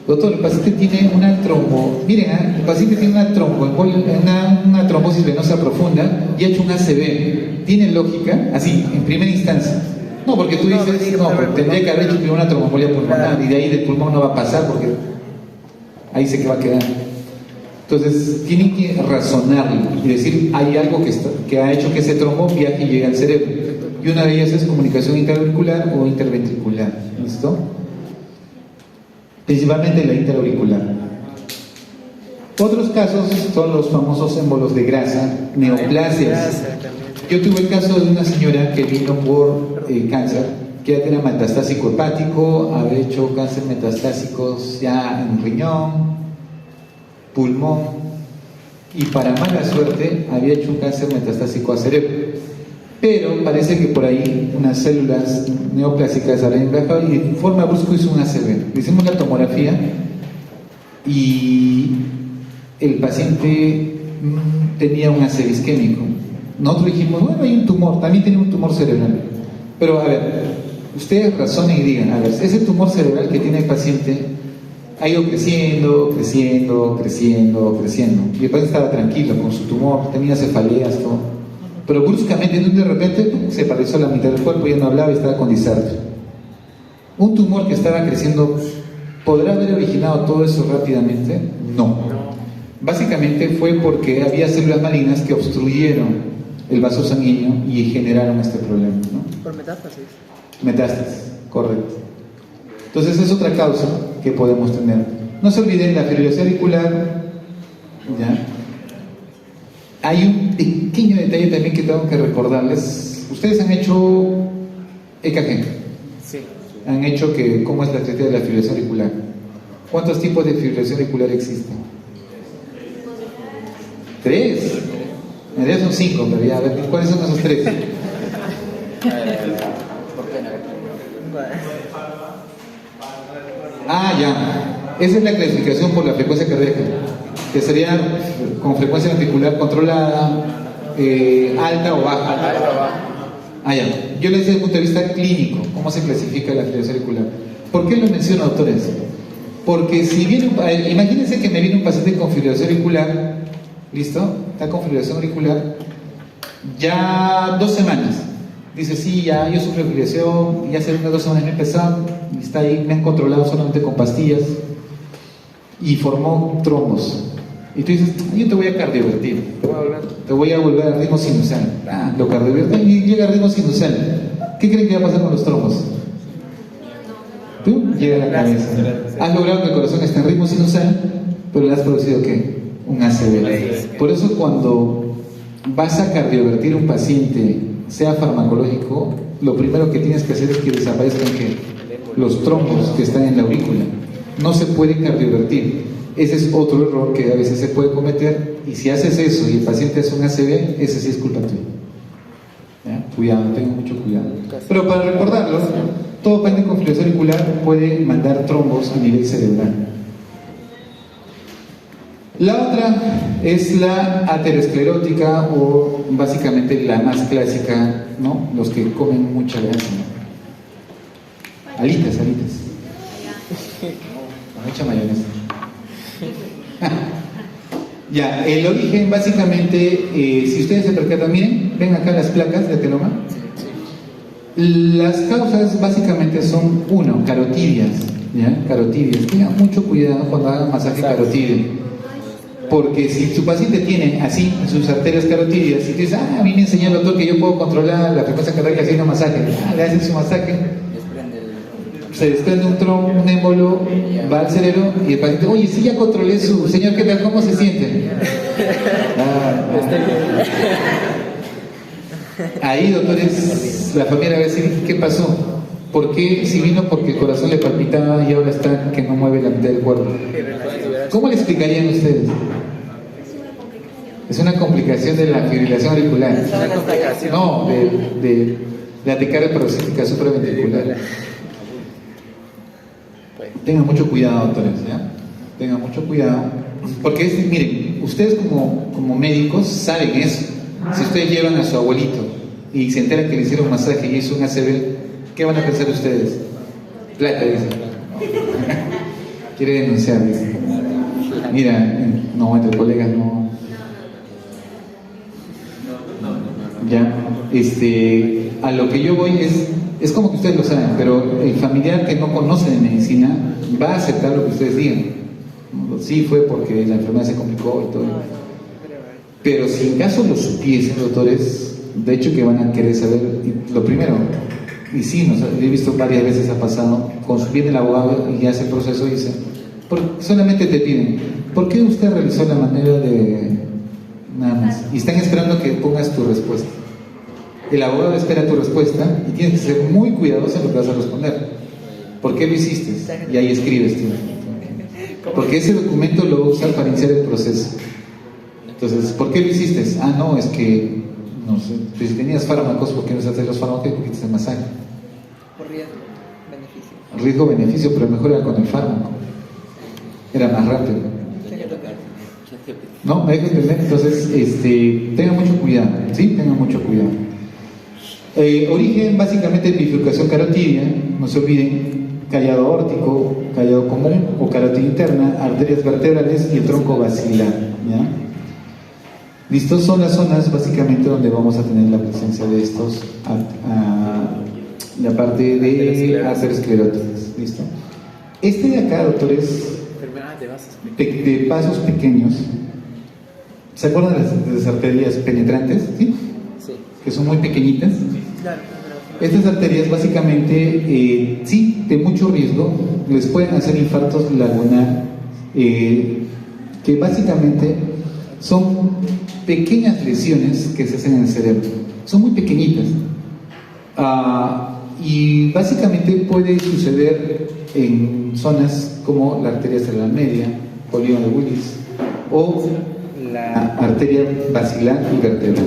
Speaker 1: Doctor, el paciente tiene una el paciente tiene una trombosis venosa profunda y ha hecho un ACV. ¿Tiene lógica? Así, en primera instancia. No, porque tú dices, no, pero tendría que haber hecho primero una tromboembolia pulmonar y de ahí del pulmón no va a pasar porque ahí se va a quedar. Entonces, tienen que razonarlo y decir, hay algo que ha hecho que ese trombo viaje y llegue al cerebro. Y una de ellas es comunicación interauricular o interventricular. ¿Listo? Principalmente la interauricular. Otros casos son los famosos émbolos de grasa, neoplasias. Yo tuve el caso de una señora que vino por cáncer, que ya tenía metastásico hepático, había hecho cáncer metastásicos ya en riñón, pulmón, y para mala suerte había hecho un cáncer metastásico a cerebro. Pero parece que por ahí unas células neoplásicas habían viajado y de forma brusca hizo un ACV. Le hicimos la tomografía y el paciente tenía un ACV isquémico. Nosotros dijimos, bueno, hay un tumor, también tiene un tumor cerebral. Pero a ver, ustedes razonen y digan, a ver, ese tumor cerebral que tiene el paciente ha ido creciendo. Y el paciente estaba tranquilo con su tumor, tenía cefaleas, todo. Pero bruscamente, de repente, se paralizó la mitad del cuerpo, ya no hablaba y estaba con disartria. Un tumor que estaba creciendo, ¿podrá haber originado todo eso rápidamente? No. Básicamente fue porque había células malignas que obstruyeron el vaso sanguíneo y generaron este problema, ¿no?
Speaker 3: Por metástasis.
Speaker 1: Metástasis, correcto. Entonces es otra causa que podemos tener. No se olviden la fibrilación auricular, ¿ya? Hay un pequeño detalle también que tengo que recordarles. Ustedes han hecho EKG.
Speaker 2: Sí.
Speaker 1: Han hecho cómo es la teoría de la fibrilación auricular. ¿Cuántos tipos de fibrilación auricular existen? 3. En realidad son 5, pero ya, a ver, ¿cuáles son esos 3? Ya. Esa es la clasificación por la frecuencia cardíaca, que sería con frecuencia ventricular controlada, alta o baja. Ya. Yo les decía desde el punto de vista clínico, ¿cómo se clasifica la fibrilación auricular? ¿Por qué lo menciono, doctores? Porque si viene, imagínense que me viene un paciente con fibrilación auricular, ¿listo? Está con fibrilación auricular, ya 2 semanas. Dice, sí, ya yo sufro de fibrilación, ya hace unas 2 semanas me he empezado, y está ahí, me han controlado solamente con pastillas, y formó trombos. Y tú dices, yo te voy a cardiovertir, te voy a volver al ritmo sinusal. Lo cardioverto y llega al ritmo sinusal. ¿Qué creen que va a pasar con los trombos? Tú llega a la cabeza. Has logrado que el corazón esté en ritmo sinusal, pero le has producido ¿qué? Un ACV. Por eso cuando vas a cardiovertir un paciente, sea farmacológico, lo primero que tienes que hacer es que desaparezcan los trombos que están en la aurícula. No se puede cardiovertir. Ese es otro error que a veces se puede cometer, y si haces eso y el paciente hace un ACV, ese sí es culpa tuya. ¿Ya? Cuidado, tengan mucho cuidado. Pero para recordarlo, todo paciente con fibrilación auricular puede mandar trombos a nivel cerebral. La otra es la aterosclerótica, o básicamente la más clásica, ¿no? Los que comen mucha grasa, ¿no? Alitas. Mucha mayonesa. Ya, el origen básicamente, si ustedes se percatan, miren, ven acá las placas de atenoma. Las causas básicamente son, carotidias, ¿ya? Carotidias. Tengan mucho cuidado cuando hagan masaje carotidio, porque si su paciente tiene así sus arterias carotidias y dice, a mí me enseñó el doctor que yo puedo controlar la frecuencia cardíaca haciendo masaje, le hacen su masaje, se desprende un tronco, un émbolo, va al cerebro y el paciente, oye, sí, ya controlé su señor, ¿qué tal? ¿Cómo se siente? Ahí, doctores, la familia va a decir, ¿qué pasó? ¿Por qué? Si vino porque el corazón le palpitaba y ahora está que no mueve la mitad del cuerpo. ¿Cómo le explicarían ustedes? Es una complicación de la fibrilación auricular.
Speaker 2: Es una complicación.
Speaker 1: No, de la taquicardia paroxística supraventricular. Tengan mucho cuidado, doctores, ¿ya? Tengan mucho cuidado. Porque, miren, ustedes como médicos saben eso. Si ustedes llevan a su abuelito y se enteran que le hicieron un masaje y hizo un ACV, ¿qué van a pensar ustedes? Plata, dice. Quiere denunciar, dice. Mira, no, entre colegas no. Ya, a lo que yo voy es como que ustedes lo saben, pero el familiar que no conoce de medicina va a aceptar lo que ustedes digan. Sí, fue porque la enfermedad se complicó y todo. Pero si en caso lo supiesen, doctores, de hecho que van a querer saber, lo primero, y sí, he visto varias veces ha pasado, viene el abogado y hace el proceso y dice, solamente te piden, ¿por qué usted realizó la manera de...? Nada más. Y están esperando que pongas tu respuesta. El abogado espera tu respuesta y tienes que ser muy cuidadoso en lo que vas a responder. ¿Por qué lo hiciste? Y ahí escribes, tío. Porque ese documento lo va a usar para iniciar el proceso. Entonces, ¿por qué lo hiciste? Ah, no, es que, no sé, pues si tenías fármacos, ¿por qué no usaste los fármacos? Porque te el masaje.
Speaker 3: Por riesgo-beneficio.
Speaker 1: Riesgo-beneficio, pero mejor era con el fármaco. Era más rápido. ¿No? ¿Me dejo entender? Entonces, tengan mucho cuidado, ¿sí? Tengan mucho cuidado. Origen, básicamente, bifurcación carotidia, no se olviden, callado aórtico, callado común o carótida interna, arterias vertebrales y el tronco basilar, ¿ya? ¿Listo? Son las zonas, básicamente, donde vamos a tener la presencia de estos, la parte de ateroscleróticas, ¿listo? De acá, doctores, de vasos pequeños, ¿se acuerdan de las arterias penetrantes? ¿Sí?
Speaker 2: Sí.
Speaker 1: Que son muy pequeñitas.
Speaker 3: Claro.
Speaker 1: Estas arterias básicamente, sí, de mucho riesgo, les pueden hacer infartos lagunar, que básicamente son pequeñas lesiones que se hacen en el cerebro. Son muy pequeñitas. Y básicamente puede suceder en zonas como la arteria cerebral media, polígono de Willis, o la arteria basilar y vertebral.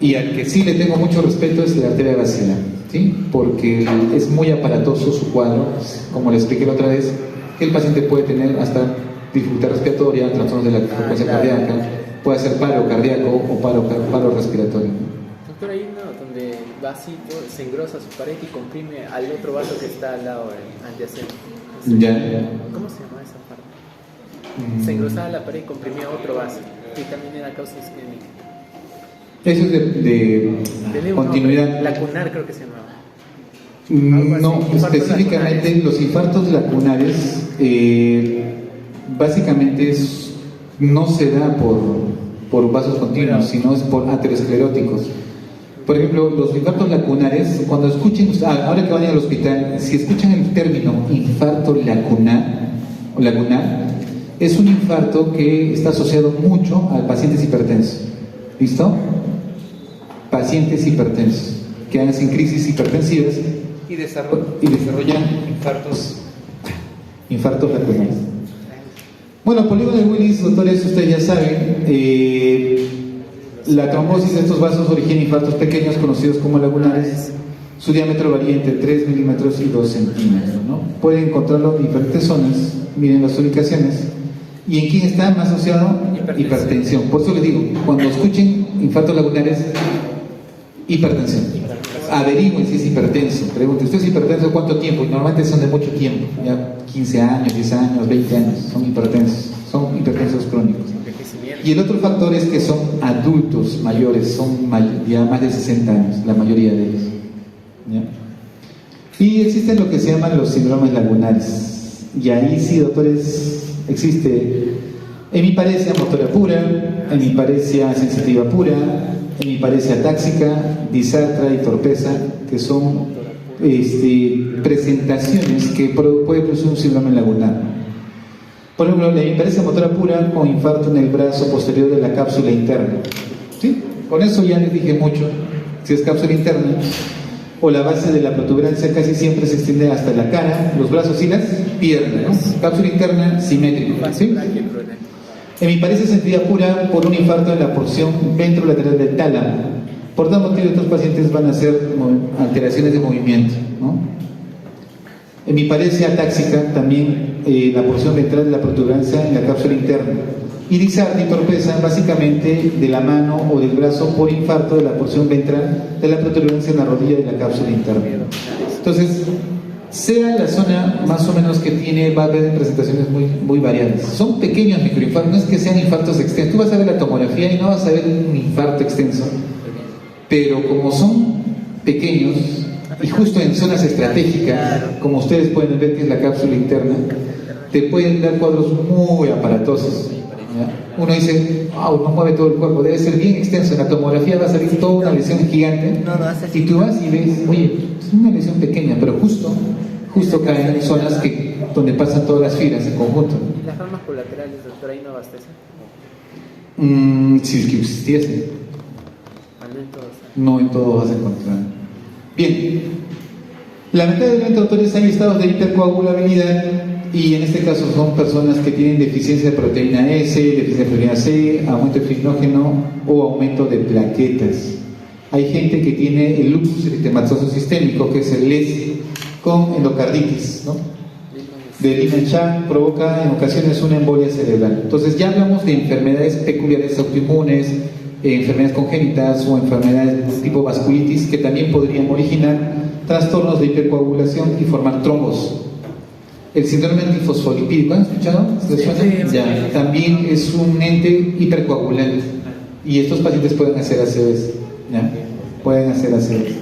Speaker 1: Y al que sí le tengo mucho respeto es la arteria basilar, ¿sí? Porque es muy aparatoso su cuadro, como le expliqué la otra vez, que el paciente puede tener hasta dificultad respiratoria, trastornos de la frecuencia cardíaca, puede hacer paro cardíaco o paro respiratorio.
Speaker 2: Doctor, hay uno donde el vasito se engrosa su pared y comprime al otro vaso que está al lado adyacente.
Speaker 1: Ya.
Speaker 2: ¿Cómo se llama esa parte? Se engrosaba la pared y comprimía otro vaso, que también era causa isquémica.
Speaker 1: Eso es de continuidad.
Speaker 2: Lacunar creo que se llamaba.
Speaker 1: No, específicamente los infartos lacunares básicamente no se da por vasos continuos, sino es por ateroscleróticos. Por ejemplo, los infartos lacunares, cuando escuchen, ahora que vayan al hospital, si escuchan el término infarto lacunar, es un infarto que está asociado mucho a pacientes hipertensos. ¿Listo? Pacientes hipertensos que hacen crisis hipertensivas y desarrollan infartos lacunares. Bueno, polígono de Willis, doctores, ustedes ya saben, la trombosis de estos vasos origina infartos pequeños conocidos como lagunares. Su diámetro varía entre 3 milímetros y 2 centímetros, ¿no? Pueden encontrarlo en diferentes zonas, miren las ubicaciones. ¿Y en quién está más asociado? Hipertensión. Por eso les digo, cuando escuchen infartos lagunares, hipertensión. Averigüen si es hipertenso. Pregunten, ¿usted es hipertenso cuánto tiempo? Y normalmente son de mucho tiempo, ya 15 años, 10 años, 20 años, son hipertensos crónicos. Y el otro factor es que son adultos mayores, son ya más de 60 años, la mayoría de ellos, ¿ya? Y existen lo que se llaman los síndromes lagunares. Y ahí sí, doctores, existe hemiparesia motora pura, hemiparesia sensitiva pura, hemiparesia táxica, disartra y torpeza, que son presentaciones que puede producir un síndrome lagunar. Por ejemplo, la hiperese motora pura con infarto en el brazo posterior de la cápsula interna. ¿Sí? Con eso ya les dije mucho, si es cápsula interna, o la base de la protuberancia casi siempre se extiende hasta la cara, los brazos y las piernas, ¿no? Cápsula interna simétrica, ¿sí? En hiperese sentida pura por un infarto en la porción ventrolateral del tálamo. Por tal motivo, estos pacientes van a hacer alteraciones de movimiento, ¿no? En hiperese atáxica también la porción ventral de la protuberancia en la cápsula interna. Y disardia y torpeza básicamente de la mano o del brazo por infarto de la porción ventral de la protuberancia en la rodilla de la cápsula interna. Entonces, sea la zona más o menos que tiene, va a haber presentaciones muy variadas. Son pequeños microinfartos, no es que sean infartos extensos. Tú vas a ver la tomografía y no vas a ver un infarto extenso, pero como son pequeños y justo en zonas estratégicas, como ustedes pueden ver que es la cápsula interna, te pueden dar cuadros muy aparatosos. ¿Ya? Uno dice, wow, no mueve todo el cuerpo, debe ser bien extenso. En la tomografía va a salir toda una lesión gigante. Y tú vas y ves, oye, es una lesión pequeña, pero justo caen en zonas donde pasan todas las fibras en conjunto.
Speaker 2: ¿Y las ramas colaterales, doctor, ahí no abastecen?
Speaker 1: Si es que existiese. No en todos vas a encontrar. Bien, lamentablemente, doctores, hay estados de hipercoagulabilidad. Y en este caso son personas que tienen deficiencia de proteína S, deficiencia de proteína C, aumento de fibrinógeno o aumento de plaquetas. Hay gente que tiene el lupus eritematoso sistémico, que es el LES, con endocarditis, ¿no? De Lehmann-Schwann provoca en ocasiones una embolia cerebral. Entonces ya hablamos de enfermedades peculiares autoinmunes, enfermedades congénitas o enfermedades tipo vasculitis que también podrían originar trastornos de hipercoagulación y formar trombos. El síndrome antifosfolipídico, ¿han escuchado? Ya, también es un ente hipercoagulante y estos pacientes pueden hacer ACVs, ¿ya? Pueden hacer ACVs.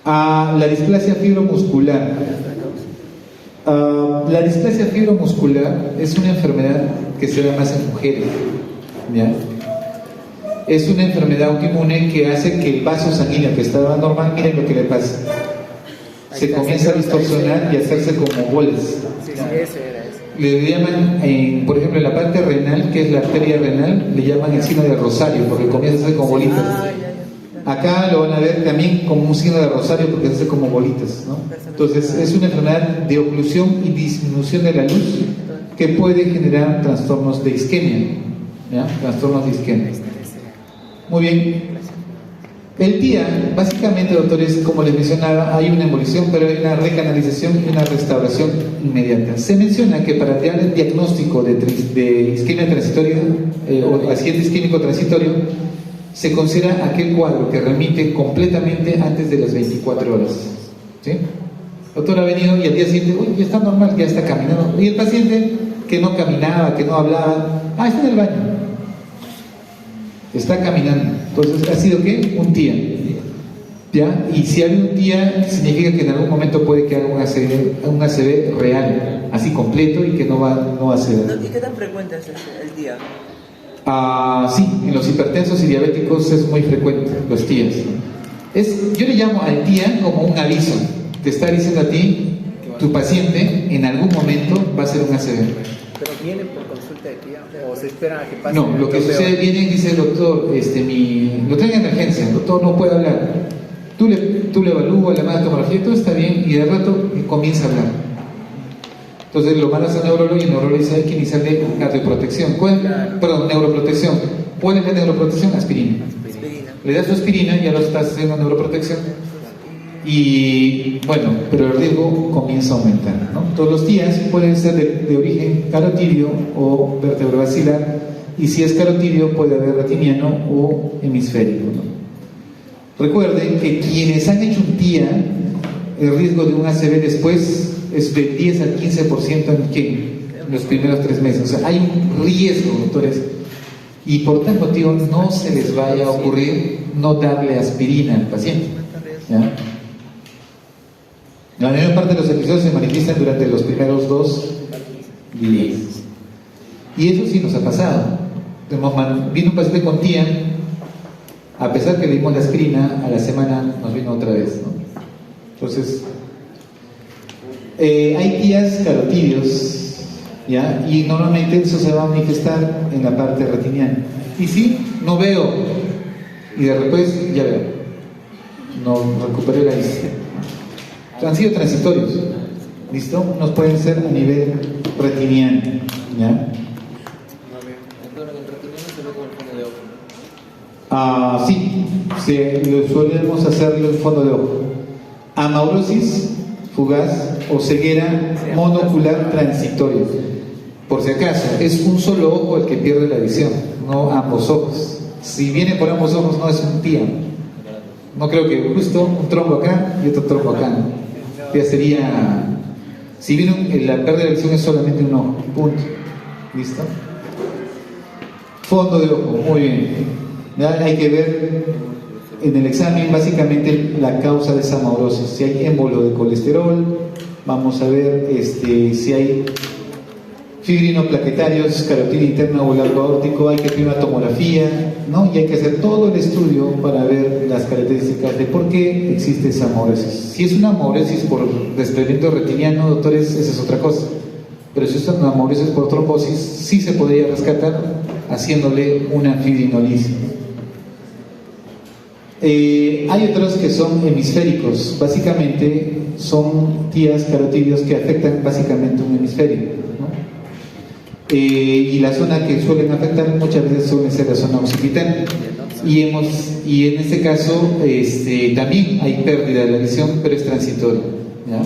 Speaker 1: La displasia fibromuscular. La displasia fibromuscular es una enfermedad que se ve más en mujeres, ¿ya? Es una enfermedad autoinmune que hace que el vaso sanguíneo que estaba normal, miren lo que le pasa. Se comienza a distorsionar y a hacerse como bolas.
Speaker 2: Sí, ese era ese.
Speaker 1: Le llaman, por ejemplo, en la parte renal, que es la arteria renal, le llaman el signo de rosario, porque comienza a hacer como bolitas. Acá lo van a ver también como un signo de rosario, porque se hace como bolitas, ¿no? Entonces, es una enfermedad de oclusión y disminución de la luz que puede generar trastornos de isquemia, ¿ya? Trastornos de isquemia. Muy bien. El TIA, básicamente, doctores, como les mencionaba, hay una embolización, pero hay una recanalización y una restauración inmediata. Se menciona que para dar el diagnóstico de isquemia transitoria o accidente isquémico transitorio, se considera aquel cuadro que remite completamente antes de las 24 horas. ¿Sí? El doctor ha venido y al día siguiente, uy, ya está normal, ya está caminando. Y el paciente que no caminaba, que no hablaba, está en el baño. Está caminando. Entonces, ¿ha sido qué? Un TIA. ¿Ya? Y si hay un TIA, significa que en algún momento puede que haga un ACV real, así completo y que no va a ser.
Speaker 3: ¿Y qué tan frecuente es el TIA?
Speaker 1: Sí, en los hipertensos y diabéticos es muy frecuente, los TIAs. Yo le llamo al TIA como un aviso. Te está diciendo a ti, tu paciente, en algún momento va a ser un ACV.
Speaker 2: ¿Pero vienen por consulta de TIA o se esperan a que pase?
Speaker 1: No, lo que sucede, viene y dice, doctor, lo traen en emergencia, el doctor no puede hablar. Tú le evalúas, le mandas tomografía, todo está bien, y de rato comienza a hablar. Entonces lo mandas al neurólogo y el neurólogo dice, hay que iniciarle cardioprotección. Neuroprotección. ¿Cuál es la neuroprotección? Aspirina. Le das tu aspirina y ya lo estás haciendo neuroprotección. Y bueno, pero el riesgo comienza a aumentar, ¿no? Todos los días pueden ser de origen carotidio o vertebrovascular, y si es carotidio puede haber retiniano o hemisférico, ¿no? Recuerden que quienes han hecho un TIA, el riesgo de un ACV después es de 10 al 15% en los primeros 3 meses. O sea, hay un riesgo, doctores, y por tal motivo no se les vaya a ocurrir no darle aspirina al paciente, ¿ya? La mayor parte de los episodios se manifiestan durante los primeros 2 días. Y eso sí nos ha pasado. Vino un paciente con TIA A pesar que le dimos la aspirina, a la semana nos vino otra vez, ¿no? Entonces, hay tías carotidios, ¿ya? Y normalmente eso se va a manifestar en la parte retiniana. Y sí, no veo, y de repente ya veo, no recuperé la vista. Han sido transitorios, ¿listo? Unos pueden ser a nivel retiniano, ¿ya? Sí, lo solemos hacerlo en fondo de ojo. Amaurosis fugaz o ceguera monocular transitoria. Por si acaso, es un solo ojo el que pierde la visión, no ambos ojos. Si viene por ambos ojos, no es un tía. No creo que justo un trombo acá y otro trombo acá, ¿no? Ya sería. Si viene la pérdida de visión es solamente un ojo, punto. ¿Listo? Fondo de ojo, muy bien. Ya hay que ver en el examen básicamente la causa de esa amaurosis. Si hay émbolo de colesterol, vamos a ver si hay fibrinoplaquetarios, carotina interna o bulbo aórtico, hay que hacer una tomografía, ¿no? Y hay que hacer todo el estudio para ver las características de por qué existe esa amaurosis. Si es una amaurosis por desprendimiento retiniano, doctores, esa es otra cosa. Pero si es una amaurosis por trombosis, sí se podría rescatar haciéndole una fibrinolisis. Hay otros que son hemisféricos, básicamente son tías carotidios que afectan básicamente un hemisferio, ¿no? Y la zona que suelen afectar muchas veces suele ser la zona occipital, y en este caso también hay pérdida de la visión, pero es transitoria, ¿ya?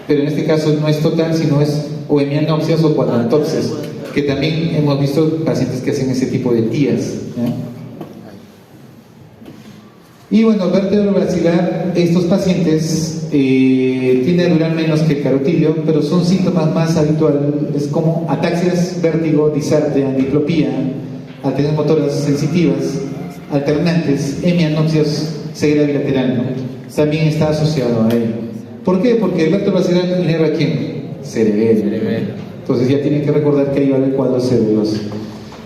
Speaker 1: Pero en este caso no es total, sino es o hemianopsias o cuadrantopsias, que también hemos visto pacientes que hacen ese tipo de tías, ¿ya? Y bueno, vértebro basilar, estos pacientes tienden a durar menos que el carotidio, pero son síntomas más habituales como ataxias, vértigo, disartria, diplopía, alteraciones motoras sensitivas, alternantes, hemianopsias, ceguera bilateral, ¿no? También está asociado a ello. ¿Por qué? Porque el vértebro basilar inerva ¿a quién? Cerebelo. Entonces ya tienen que recordar que ahí va a haber cuadros cerebelosos.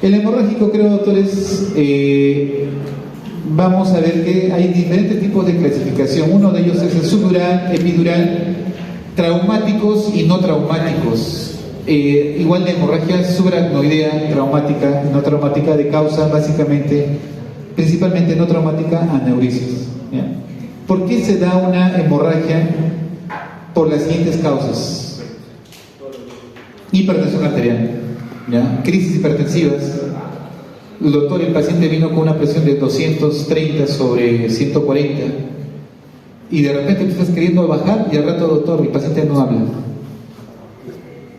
Speaker 1: El hemorrágico, creo, doctores, vamos a ver que hay diferentes tipos de clasificación. Uno de ellos es el subdural, epidural, traumáticos y no traumáticos. Igual la hemorragia subaracnoidea, traumática y no traumática, de causa básicamente, principalmente no traumática, aneurismas, ¿ya? ¿Por qué se da una hemorragia? Por las siguientes causas: hipertensión arterial, ¿ya? Crisis hipertensivas. El doctor, el paciente vino con una presión de 230 sobre 140 y de repente tú estás queriendo bajar y al rato, doctor, el paciente no habla.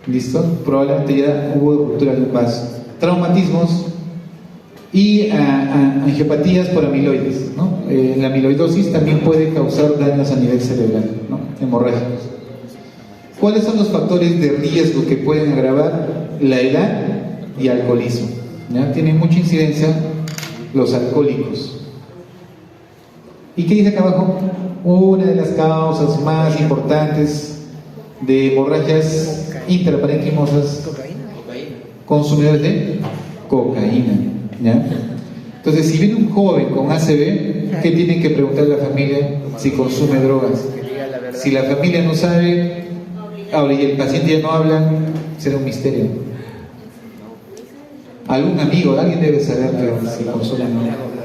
Speaker 1: ¿Listo? Probablemente ya hubo ruptura de un vaso. Traumatismos y angiopatías por amiloides, ¿no? La amiloidosis también puede causar daños a nivel cerebral, ¿no? Hemorrágicos. ¿Cuáles son los factores de riesgo que pueden agravar? La edad y alcoholismo, ¿ya? Tienen mucha incidencia los alcohólicos. ¿Y qué dice acá abajo? Una de las causas más importantes de hemorragias intraparenquimosas: consumidores de cocaína, ¿ya? Entonces, si viene un joven con ACV, ¿qué tienen que preguntarle a la familia? Si consume drogas. Si la familia no sabe, ahora y el paciente ya no habla, será un misterio. Algún amigo, alguien debe saber que si consume o no.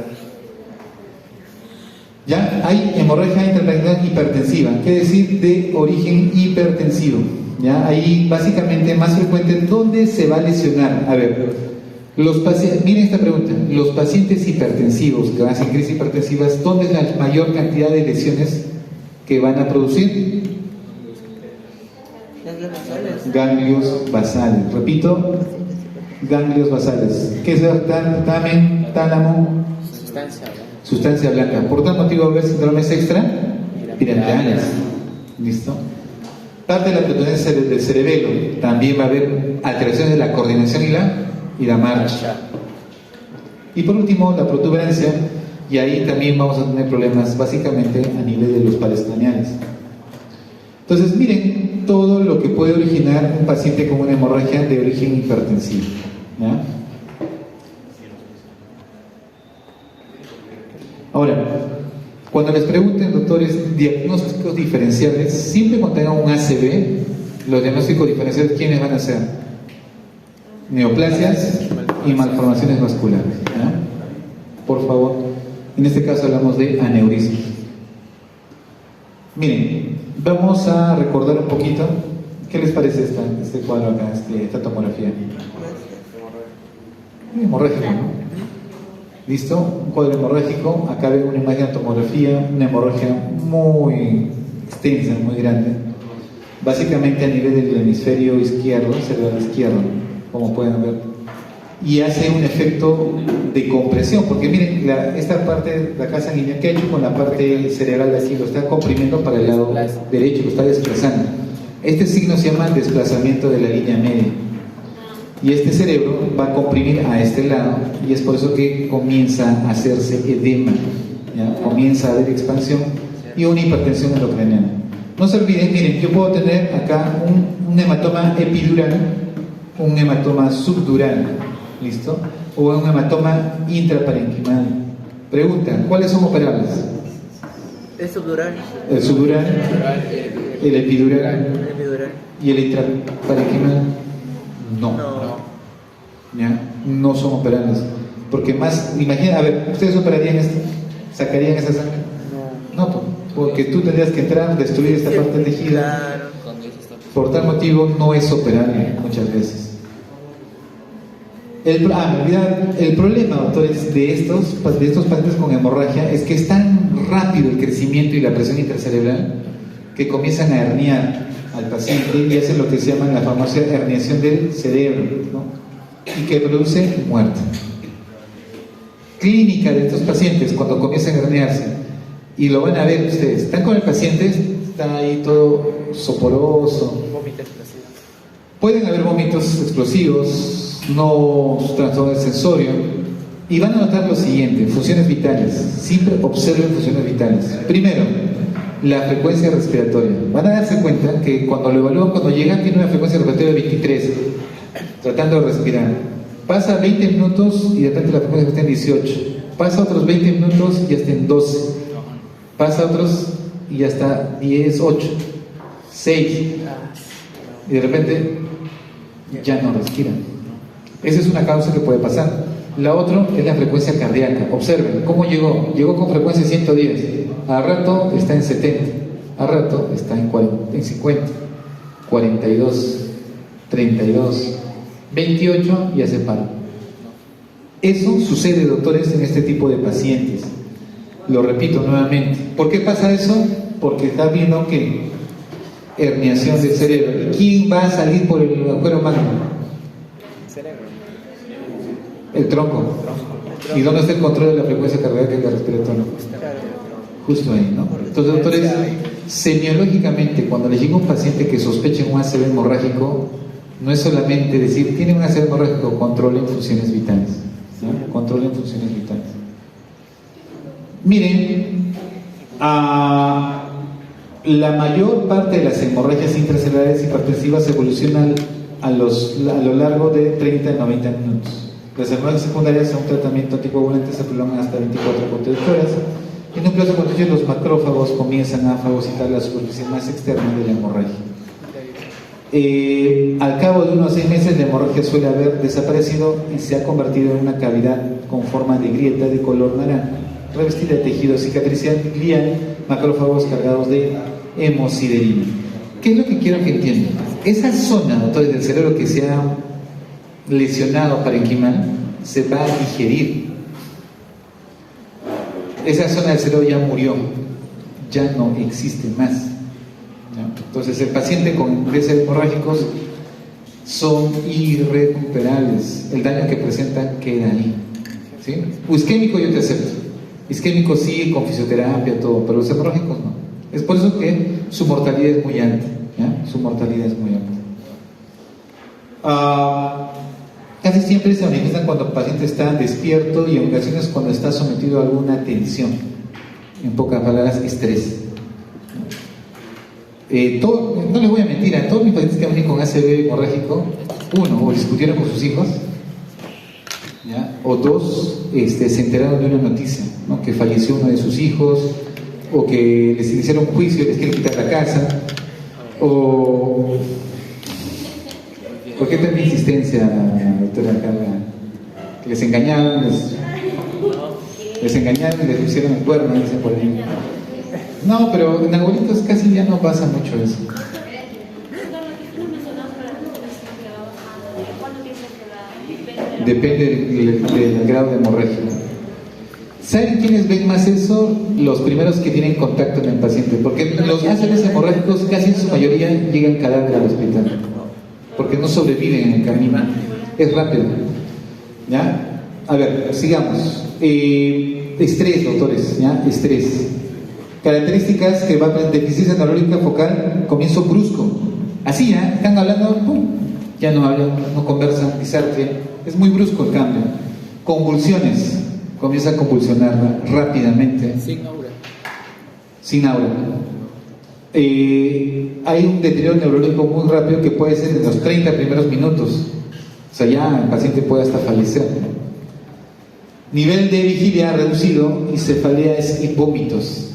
Speaker 1: Ya hay hemorragia intraparenquimal hipertensiva, ¿qué decir? De origen hipertensivo, ¿ya? Ahí básicamente más frecuente, ¿dónde se va a lesionar? A ver, los pacientes, miren esta pregunta: los pacientes hipertensivos que van a hacer crisis hipertensivas, ¿dónde es la mayor cantidad de lesiones que van a producir? Ganglios basales. Repito, ganglios basales. ¿Qué es tamen, tálamo? Sustancia blanca. Por tal motivo va a haber síndromes extrapiramidales. ¿Listo? Parte de la protuberancia del cerebelo. También va a haber alteraciones de la coordinación y la marcha. Y por último, la protuberancia, y ahí también vamos a tener problemas básicamente a nivel de los pares craneales. Entonces, miren todo lo que puede originar un paciente con una hemorragia de origen hipertensivo, ¿ya? Ahora, cuando les pregunten, doctores, diagnósticos diferenciales, siempre cuando tengan un ACV, los diagnósticos diferenciales, ¿quiénes van a ser? Neoplasias y malformaciones vasculares, ¿no? Por favor, en este caso hablamos de aneurismas. Miren, vamos a recordar un poquito. ¿Qué les parece este cuadro acá, esta tomografía? Hemorrágico, ¿no? ¿Listo? Un cuadro hemorrágico. Acá ven una imagen de tomografía, una hemorragia muy extensa, muy grande. Básicamente a nivel del hemisferio izquierdo, cerebral izquierdo, como pueden ver. Y hace un efecto de compresión, porque miren, esta parte de acá sanguínea, ¿qué ha hecho con la parte cerebral de aquí? Lo está comprimiendo para el lado derecho, lo está desplazando. Este signo se llama desplazamiento de la línea media. Y este cerebro va a comprimir a este lado, y es por eso que comienza a hacerse edema, ¿ya? Comienza a haber expansión y una hipertensión endocraniana. No se olviden, miren, yo puedo tener acá un hematoma epidural, un hematoma subdural, ¿listo? O un hematoma intraparenquimal. Pregunta, ¿cuáles son operables?
Speaker 3: El subdural.
Speaker 1: El subdural, el epidural y el intraparenquimal. No. ¿Ya? No son operables. Porque más, imagina, a ver, ¿ustedes operarían esto? ¿Sacarían esa sangre? No, porque tú tendrías que entrar, destruir esta parte del tejido.
Speaker 3: Claro.
Speaker 1: Por tal motivo no es operable muchas veces. El problema, doctores, de estos pacientes con hemorragia es que es tan rápido el crecimiento y la presión intracerebral que comienzan a herniar al paciente y hacen lo que se llama la famosa herniación del cerebro, ¿no? Y que produce muerte. Clínica de estos pacientes cuando comienzan a herniarse, y lo van a ver ustedes, están con el paciente, está ahí todo soporoso, pueden haber vómitos explosivos, no trastorno sensorio, y van a notar lo siguiente: funciones vitales. Siempre observen funciones vitales. Primero, la frecuencia respiratoria. Van a darse cuenta que cuando lo evalúan, cuando llegan, tiene una frecuencia respiratoria de 23, tratando de respirar. Pasa 20 minutos y de repente la frecuencia está en 18. Pasa otros 20 minutos y ya está en 12. Pasa otros y ya está 10, 8, 6. Y de repente ya no respiran. Esa es una causa que puede pasar. La otra es la frecuencia cardíaca. Observen cómo llegó. Llegó con frecuencia 110. Al rato está en 70. Al rato está en 50, 42, 32, 28 y hace paro. Eso sucede, doctores, en este tipo de pacientes. Lo repito nuevamente. ¿Por qué pasa eso? Porque está viendo que herniación del cerebro. ¿Quién va a salir por el agujero magno? El tronco. ¿Y dónde está el control de la frecuencia cardíaca y la respiratoria? Justo ahí, ¿no? Entonces, doctores, semiológicamente, cuando le llega un paciente que sospeche un ACV hemorrágico, no es solamente decir, tiene un ACV hemorrágico, controlen funciones vitales, ¿no? Controlen funciones vitales. Miren, la mayor parte de las hemorragias intracelulares hipertensivas evolucionan a lo largo de 30 a 90 minutos. Las hemorragias secundarias a un tratamiento anticoagulante se prolongan hasta 24,8 horas. En un plazo continuo, los macrófagos comienzan a fagocitar la superficie más externa de la hemorragia. Al cabo de unos 6 meses, la hemorragia suele haber desaparecido y se ha convertido en una cavidad con forma de grieta de color naranja, revestida de tejido cicatricial glial, macrófagos cargados de hemosiderina. ¿Qué es lo que quiero que entiendan? Esa zona, doctores, del cerebro que se ha lesionado parenquimal se va a digerir. Esa zona del cerebro ya murió, ya no existe más, ¿no? Entonces el paciente con ACV hemorrágicos son irrecuperables. El daño que presentan queda ahí, ¿sí? Isquémico yo te acepto, isquémico sí, con fisioterapia, todo, pero los hemorrágicos no. Es por eso que su mortalidad es muy alta, ¿ya? Su mortalidad es muy alta. Casi siempre se manifiestan cuando el paciente está despierto y en ocasiones cuando está sometido a alguna tensión. En pocas palabras, estrés. No les voy a mentir, a todos mis pacientes que han venido con ACV hemorrágico, uno, o discutieron con sus hijos, ¿ya? O dos, se enteraron de una noticia, ¿no? Que falleció uno de sus hijos, o que les iniciaron un juicio y les quieren quitar la casa, o... ¿Por qué tanta insistencia, doctora Carla? Que les engañaron, les engañaron y les pusieron el cuerno, dicen por ahí. No, pero en abuelitos casi ya no pasa mucho eso. Depende del grado de hemorragia. ¿Saben quiénes ven más eso? Los primeros que tienen contacto con el paciente, porque los ácidos hemorrágicos casi en su mayoría llegan cadáver al hospital, porque no sobreviven en el camino. Es rápido. ¿Ya? A ver, sigamos. Estrés, doctores, ¿ya? Estrés. Características que va a tener deficiencia neurológica focal, comienzo brusco. Así, ¿ya? Están hablando, ¡pum! Ya no hablan, no conversan, disarte. Es muy brusco el cambio. Convulsiones. Comienza a convulsionar rápidamente.
Speaker 2: Sin aura.
Speaker 1: Sin aura. Hay un deterioro neurológico muy rápido que puede ser en los 30 primeros minutos. O sea, ya el paciente puede hasta fallecer. Nivel de vigilia reducido y cefalea y vómitos.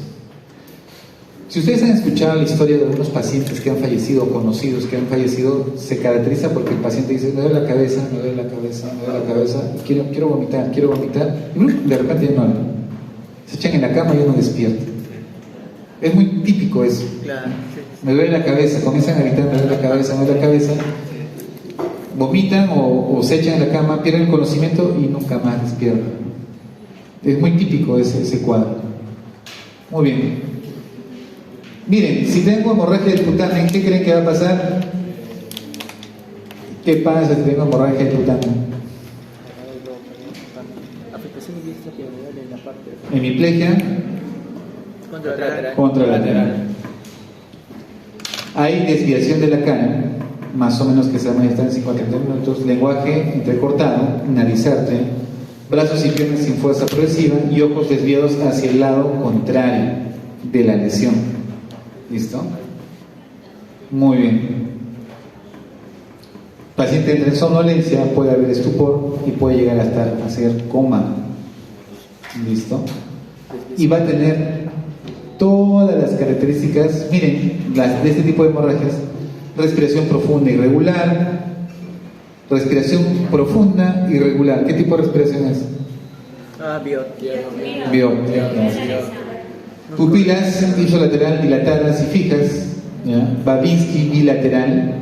Speaker 1: Si ustedes han escuchado la historia de algunos pacientes que han fallecido o conocidos que han fallecido, se caracteriza porque el paciente dice: me duele la cabeza, me duele la cabeza, me duele la cabeza, quiero vomitar, y de repente ya no habla. Se echan en la cama y uno despierta. Es muy típico eso.
Speaker 3: Claro, sí.
Speaker 1: Me duele la cabeza, comienzan a gritar: me duele la cabeza, me duele la cabeza. Vomitan o se echan en la cama, pierden el conocimiento y nunca más despiertan. Es muy típico ese cuadro. Muy bien. Miren, si tengo hemorragia del cutáneo, ¿qué creen que va a pasar? ¿Qué pasa si tengo hemorragia del cutáneo? Hemiplegia contralateral. Hay desviación de la cara, más o menos que se manifiesta en 50 minutos, lenguaje entrecortado, narizarte, brazos y piernas sin fuerza progresiva y ojos desviados hacia el lado contrario de la lesión. ¿Listo? Muy bien. Paciente entra en somnolencia, puede haber estupor y puede llegar a hacer coma. ¿Listo? Y va a tener todas las características, miren, de este tipo de hemorragias: respiración profunda irregular, respiración profunda irregular. ¿Qué tipo de respiración es? Biot. Pupilas ipsilateral dilatadas y fijas, ¿ya? Babinski bilateral,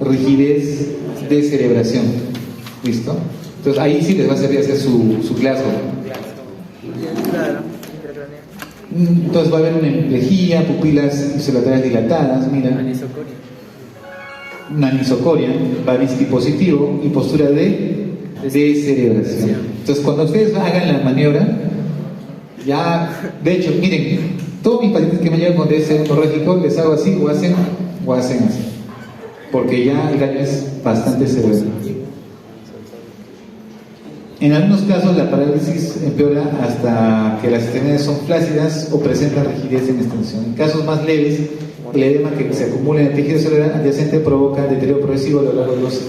Speaker 1: rigidez, descerebración. ¿Listo? Entonces ahí sí les va a servir hacer su Glasgow.
Speaker 3: Claro.
Speaker 1: Entonces va a haber una hemiplegia, pupilas ipsilaterales dilatadas, mira. Una anisocoria, Babinski positivo y postura de descerebración. Entonces cuando ustedes hagan la maniobra, ya, de hecho, miren, todos mis pacientes que me llevan con DSM hemorrágico les hago así o hacen así, porque ya el daño es bastante severo. En algunos casos la parálisis empeora hasta que las extremidades son flácidas o presentan rigidez en extensión. En casos más leves, el edema que se acumula en el tejido cerebral adyacente provoca deterioro progresivo a lo largo de los...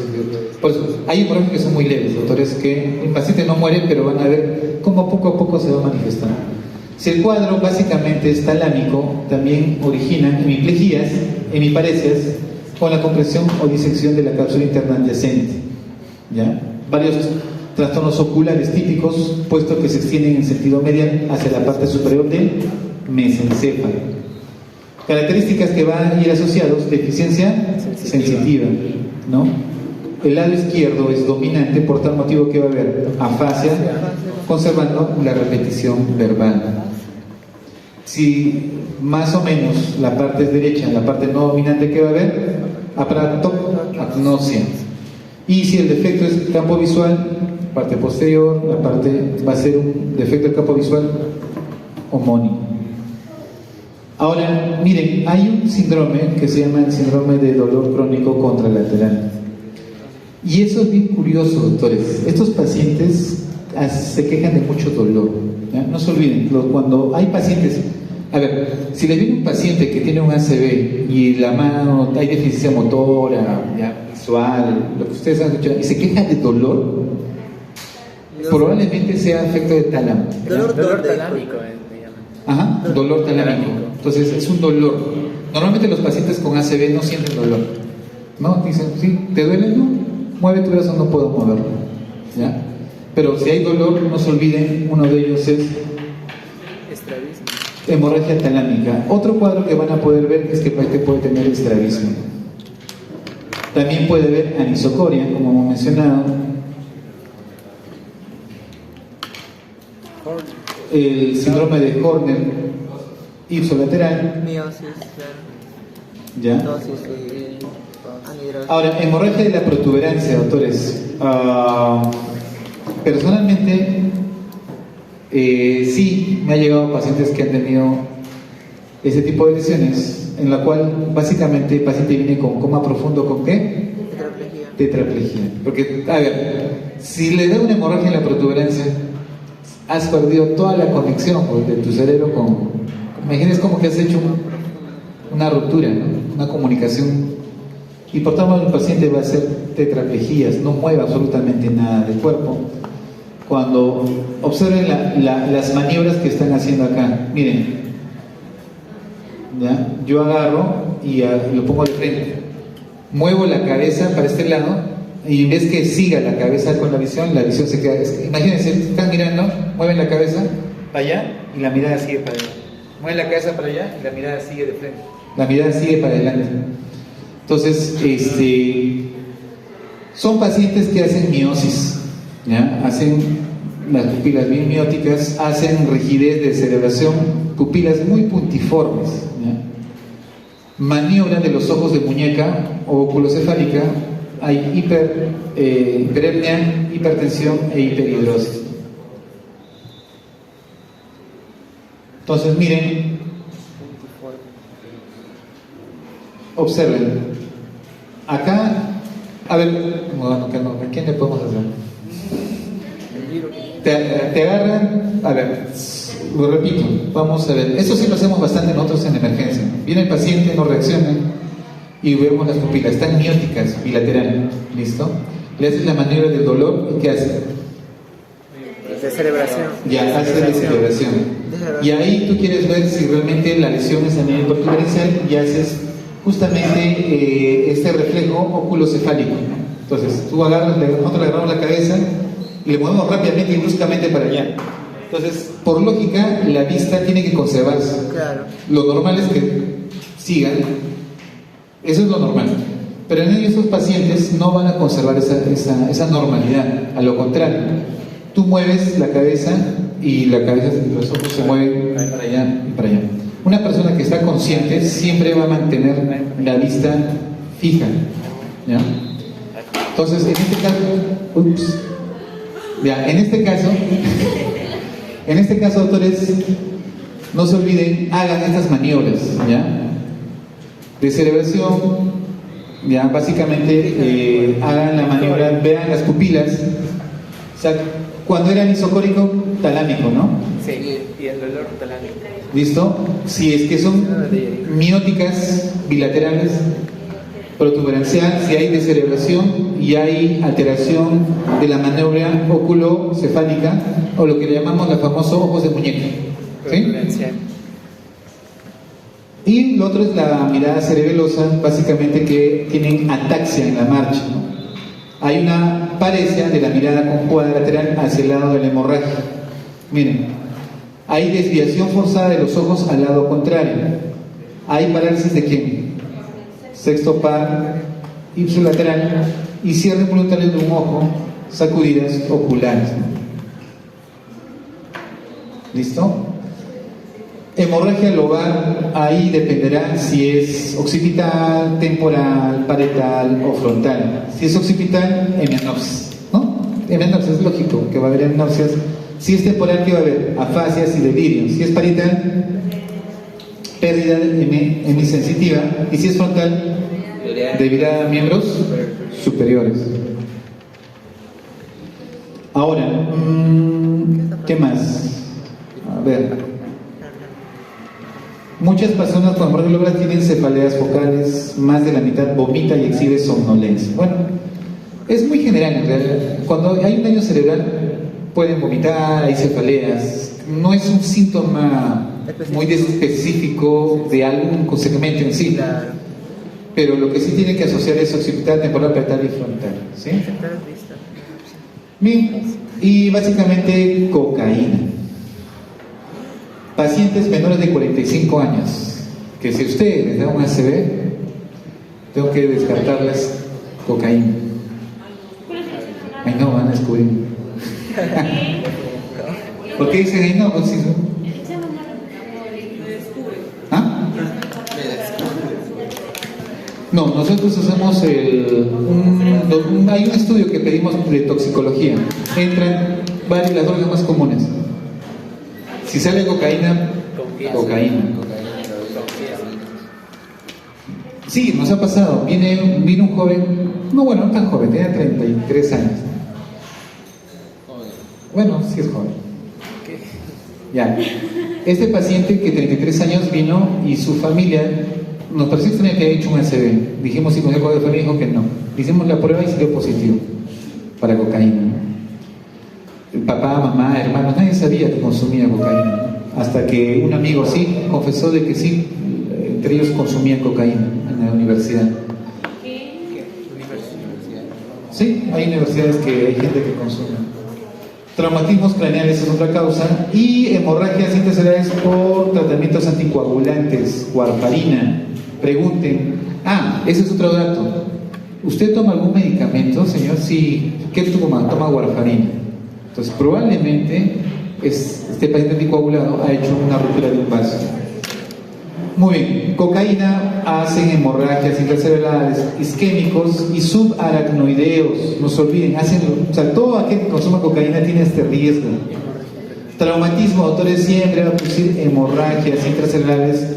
Speaker 1: Por eso, hay hemorragias que son muy leves, doctores, que el paciente no muere, pero van a ver cómo poco a poco se va manifestando. Si el cuadro básicamente es talámico, también origina hemiplegias, hemiparesias, con la compresión o disección de la cápsula interna adyacente. ¿Ya? Varios trastornos oculares típicos, puesto que se extienden en sentido medial hacia la parte superior del mesencéfalo. Características que van a ir asociados: deficiencia sensitiva, ¿no? El lado izquierdo es dominante, por tal motivo que va a haber afasia, conservando la repetición verbal. Si más o menos la parte es derecha, la parte no dominante que va a haber, apratopagnosia. Y si el defecto es campo visual, parte posterior, la parte va a ser un defecto del campo visual homónimo. Ahora, miren, hay un síndrome que se llama el síndrome de dolor crónico contralateral. Y eso es bien curioso, doctores. Estos pacientes se quejan de mucho dolor, ¿ya? No se olviden, cuando hay pacientes... A ver, si les viene un paciente que tiene un ACV y la mano, hay deficiencia motora, ya, visual, lo que ustedes han escuchado, y se queja de dolor, probablemente sea efecto de tálamo.
Speaker 3: Dolor
Speaker 2: Dolor
Speaker 3: ¿dónde?
Speaker 2: talámico, le llaman.
Speaker 1: Ajá, dolor talámico. Entonces es un dolor. Normalmente los pacientes con ACV no sienten dolor, ¿no? Dicen, sí, ¿te duele? No, mueve tu brazo, no puedo moverlo, ¿ya? Pero si hay dolor, no se olviden, uno de ellos es
Speaker 2: Estrabismo.
Speaker 1: hemorragia talámica. Otro cuadro que van a poder ver es que el paciente puede tener estrabismo. También puede haber anisocoria, como hemos mencionado. El síndrome de Horner ipsolateral,
Speaker 3: Miosis, claro.
Speaker 1: ¿ya?
Speaker 3: Dosis y anhidrosis.
Speaker 1: Ahora, hemorragia de la protuberancia, doctores. Personalmente, sí me ha llegado pacientes que han tenido ese tipo de lesiones, en la cual básicamente el paciente viene con coma profundo, ¿con qué?
Speaker 3: Tetraplegia.
Speaker 1: Tetraplegia. Porque, a ver, si le da una hemorragia en la protuberancia, has perdido toda la conexión, pues, de tu cerebro con... Imagínate como que has hecho una ruptura, ¿no? Una comunicación. Y por tanto el paciente va a hacer tetraplegias, no mueve absolutamente nada del cuerpo. Cuando observen las maniobras que están haciendo acá, miren, ¿ya? Yo agarro y lo pongo de frente, muevo la cabeza para este lado y en vez que siga la cabeza con la visión se queda. Imagínense, están mirando, mueven la cabeza para allá y la mirada sigue para allá. Mueven la cabeza para allá y la mirada sigue de frente. La mirada sigue para adelante. Entonces, son pacientes que hacen miosis, ¿ya? Hacen las pupilas bien mióticas, hacen rigidez de cerebración, pupilas muy puntiformes, ¿ya? Maniobra de los ojos de muñeca o oculocefálica, hay hiperemia, hipertensión e hiperhidrosis. Entonces, miren, observen, acá, a ver, bueno, ¿a quién le podemos hacer? Te agarran, a ver, lo repito, vamos a ver, eso sí lo hacemos bastante nosotros en emergencia. Viene el paciente, no reacciona y vemos las pupilas, están mióticas, bilateral, ¿listo? Le haces la maniobra del dolor y ¿qué hace?
Speaker 2: Descerebración.
Speaker 1: Ya, hace descerebración. Y ahí tú quieres ver si realmente la lesión es a nivel protuberancial y haces justamente este reflejo oculocefálico, ¿no? Entonces, tú agarras, nosotros le agarramos la cabeza y le movemos rápidamente y bruscamente para allá. Entonces, por lógica, la vista tiene que conservarse.
Speaker 3: Claro.
Speaker 1: Lo normal es que sigan. Eso es lo normal. Pero en esos pacientes no van a conservar esa normalidad. A lo contrario, tú mueves la cabeza y la cabeza y los ojos se mueven para allá y para allá. Una persona que está consciente siempre va a mantener la vista fija, ¿ya? Entonces, en este caso, en este caso, doctores, no se olviden, hagan estas maniobras, ¿ya? De cerebración, ya, básicamente hagan la maniobra, vean las pupilas, o sea, cuando era anisocórico, talámico, ¿no?
Speaker 2: Sí, y el dolor talámico.
Speaker 1: ¿Listo? Si es que son mióticas bilaterales, protuberancial, si hay descerebración y hay alteración de la maniobra oculocefálica o lo que le llamamos los famosos ojos de muñeca. ¿Sí? Y lo otro es la mirada cerebelosa, básicamente que tienen ataxia en la marcha, ¿no? Hay una paresia de la mirada conjugada lateral hacia el lado de la hemorragia. Miren, hay desviación forzada de los ojos al lado contrario. Hay parálisis de quién? Sexto par ipsilateral y cierre voluntario de un ojo, sacudidas oculares. ¿Listo? Hemorragia lobar, ahí dependerá si es occipital, temporal, parietal o frontal. Si es occipital, hemianopsis, ¿no? Hemianopsis es lógico que va a haber hemianopsias. Si es temporal, ¿qué va a haber? Afasias y delirios. Si es parietal, pérdida hemisensitiva. Y si es frontal, debilidad a miembros superiores. Ahora, ¿qué más? A ver. Muchas personas con hemorragia lobar tienen cefaleas focales, más de la mitad vomita y exhibe somnolencia. Bueno, es muy general en realidad. Cuando hay un daño cerebral, pueden vomitar, hay cefaleas. No es un síntoma muy específico de algún segmento en sí.
Speaker 3: Claro.
Speaker 1: Pero lo que sí tiene que asociar es occipital, temporal, parietal y frontal. ¿Sí? Bien, y básicamente cocaína. Pacientes menores de 45 años, que si usted les da un ACV, tengo que descartarles cocaína. Ay no, van a descubrir. ¿Por qué dicen ahí no? Pues, sí, ¿no? ¿Ah? No, nosotros hacemos hay un estudio que pedimos de toxicología. Entran las drogas más comunes. Si sale cocaína, cocaína. Sí, nos ha pasado. Vino un joven, no tan joven, tenía 33 años. Bueno, sí es joven. Ya. Este paciente que 33 años vino y su familia nos pareció extraño que había hecho un ACV. Dijimos si con el código de familia, dijo que no. Hicimos la prueba y salió positivo para cocaína. El papá, mamá, hermanos, nadie sabía que consumía cocaína. Hasta que un amigo sí confesó de que sí, entre ellos consumían cocaína en la universidad. Sí, hay universidades que hay gente que consume. Traumatismos craneales es otra causa. Y hemorragias intracerebrales por tratamientos anticoagulantes, warfarina. Pregunten. Ese es otro dato. ¿Usted toma algún medicamento, señor? Sí. ¿Qué toma? Toma warfarina. Entonces, probablemente este paciente anticoagulado ha hecho una ruptura de un vaso. Muy bien. Cocaína hacen hemorragias intracerebrales, isquémicos y subaracnoideos. No se olviden, todo aquel que consuma cocaína tiene este riesgo. Traumatismo, doctores, siempre va a producir hemorragias intracerebrales,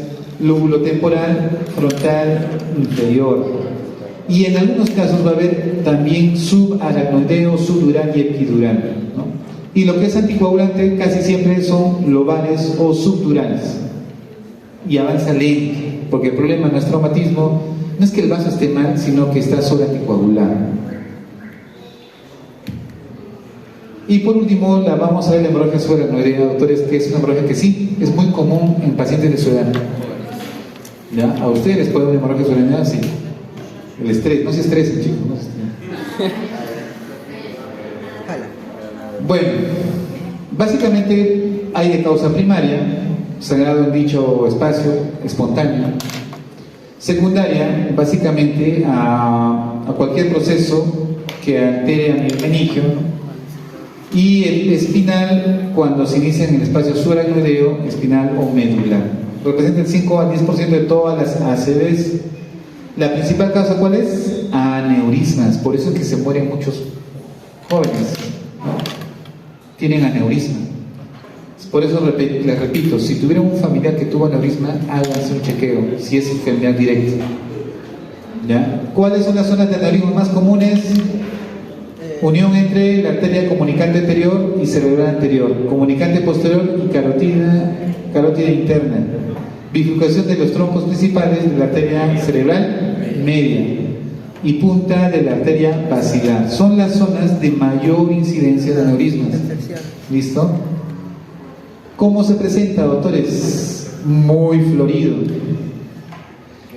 Speaker 1: lóbulo temporal, frontal, inferior. Y en algunos casos va a haber también subaracnoideo, subdural y epidural, ¿no? Y lo que es anticoagulante casi siempre son lobales o subdurales. Y avanza lento, porque el problema no es traumatismo, no es que el vaso esté mal, sino que está sobre anticoagulado. Y por último, vamos a ver la hemorragia subaracnoidea, doctores, que es una hemorragia que sí, es muy común en pacientes de su edad. ¿Ya? ¿A ustedes les puede dar una hemorragia subaracnoidea? Sí. El estrés, no se estresen, chicos, no se estresen. Bueno, básicamente hay de causa primaria, sangrado en dicho espacio, espontáneo. Secundaria, básicamente a cualquier proceso que altere a nivel meningio, ¿no? Y el espinal, cuando se inicia en el espacio subaracnoideo, espinal o medular. Representa el 5 al 10% de todas las ACVs. La principal causa, ¿cuál es? Aneurismas. Por eso es que se mueren muchos jóvenes, ¿no? Tienen aneurisma. Por eso les repito, si tuvieron un familiar que tuvo aneurisma, háganse un chequeo, si es enfermedad directa. ¿Ya? ¿Cuáles son las zonas de aneurisma más comunes? Unión entre la arteria comunicante anterior y cerebral anterior, comunicante posterior y carótida interna, bifurcación de los troncos principales de la arteria cerebral media y punta de la arteria basilar. Son las zonas de mayor incidencia de aneurismas. ¿Listo? ¿Cómo se presenta, doctores? Muy florido.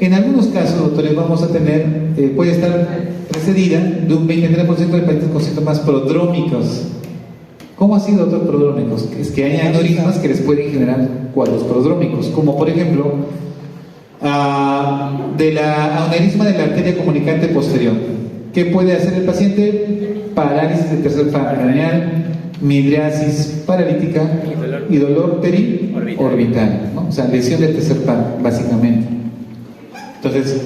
Speaker 1: En algunos casos, doctores, vamos a tener, puede estar precedida de un 23% de pacientes con síntomas prodrómicos. ¿Cómo así, doctor, prodrómicos? Es que hay aneurismas que les pueden generar cuadros prodrómicos, como por ejemplo, de la aneurisma de la arteria comunicante posterior. ¿Qué puede hacer el paciente? Parálisis del tercer par craneal, midriasis paralítica y dolor periorbital, ¿no? O sea, lesión del tercer par, básicamente. Entonces,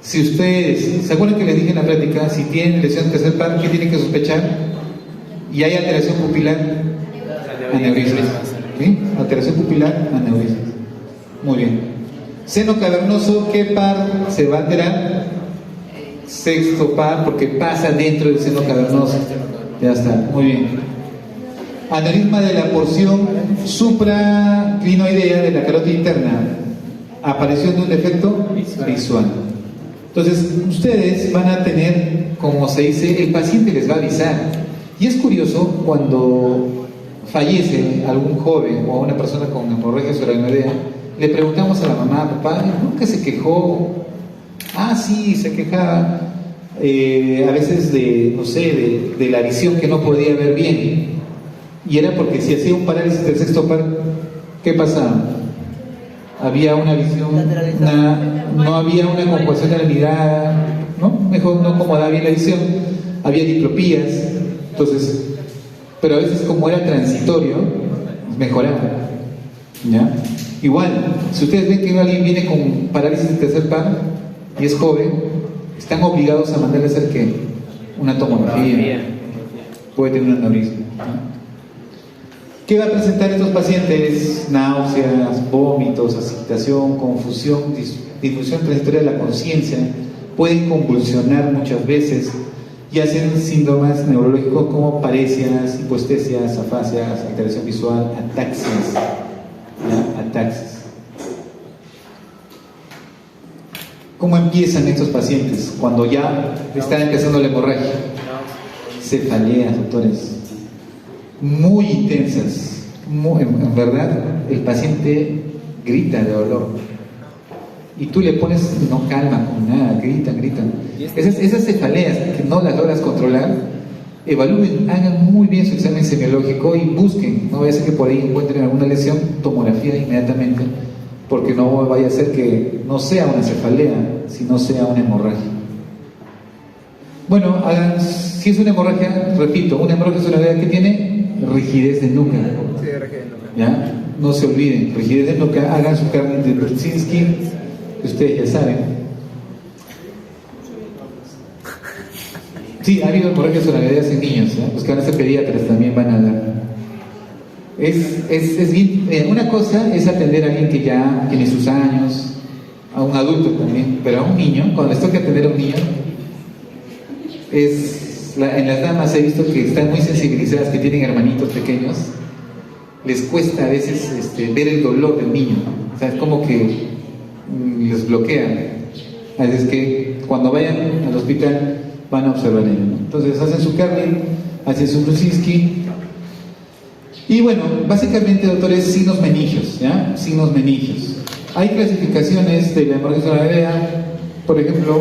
Speaker 1: si ustedes, ¿se acuerdan que les dije en la práctica? Si tienen lesión del tercer par, ¿qué tienen que sospechar? Y hay alteración pupilar, aneurismas. ¿Sí? Alteración pupilar, aneurismas. Muy bien. Seno cavernoso, ¿qué par se va a alterar? Sexto par, porque pasa dentro del seno cavernoso. Ya está, muy bien. Aneurisma de la porción supraclinoidea de la carótida interna. Aparición de un defecto visual. Entonces, ustedes van a tener, como se dice, el paciente les va a avisar. Y es curioso cuando fallece algún joven o una persona con hemorragia subaracnoidea, le preguntamos a la mamá, papá, ¿nunca se quejó? Ah, sí, se quejaba a veces de, no sé, de la visión que no podía ver bien. Y era porque si hacía un parálisis del sexto par, ¿qué pasaba? Había una visión, no había una conjugación de la mirada, ¿no? Mejor no acomodaba bien la visión, había diplopías, entonces, pero a veces como era transitorio, mejoraba, ¿ya? Igual, si ustedes ven que alguien viene con parálisis del tercer par y es joven, están obligados a mandarle a hacer ¿qué? Una tomografía, puede tener un aneurisma, ¿no? ¿Qué va a presentar estos pacientes? Náuseas, vómitos, agitación, confusión, disfunción transitoria de la conciencia, pueden convulsionar muchas veces y hacen síntomas neurológicos como paresias, hipostesias, afasias, alteración visual, ataxias, ¿ya? Ataxias. ¿Cómo empiezan estos pacientes cuando ya está empezando la hemorragia? Cefaleas, doctores, muy intensas, en verdad el paciente grita de dolor y tú le pones, no calma con nada, gritan. Esas cefaleas que no las logras controlar, evalúen, hagan muy bien su examen semiológico y busquen, no vaya a ser que por ahí encuentren alguna lesión, tomografía inmediatamente, porque no vaya a ser que no sea una cefalea, sino sea una hemorragia. Bueno, si es una hemorragia, repito, una hemorragia es una hemorragia que tiene rigidez de nuca.
Speaker 3: Sí, rigidez de nuca.
Speaker 1: ¿Ya? No se olviden, rigidez de nuca, hagan su carnet de Brzezinski, ustedes ya saben. Sí, ha habido hemorragias subaracnoideas en niños, ¿eh? Los que van a ser pediatras también van a dar. Es bien, una cosa es atender a alguien que ya tiene sus años, a un adulto también, pero a un niño, cuando les toca atender a un niño, en las damas he visto que están muy sensibilizadas, que tienen hermanitos pequeños, les cuesta a veces ver el dolor del niño, ¿no? O sea, es como que les bloquean. Así es que cuando vayan al hospital van a observar ello, ¿no? Entonces hacen su carne, hacen su Brzezinski. Y bueno, básicamente, doctores, signos meningios, ¿ya? Signos meningios. Hay clasificaciones de la hemorragia subaracnoidea, por ejemplo,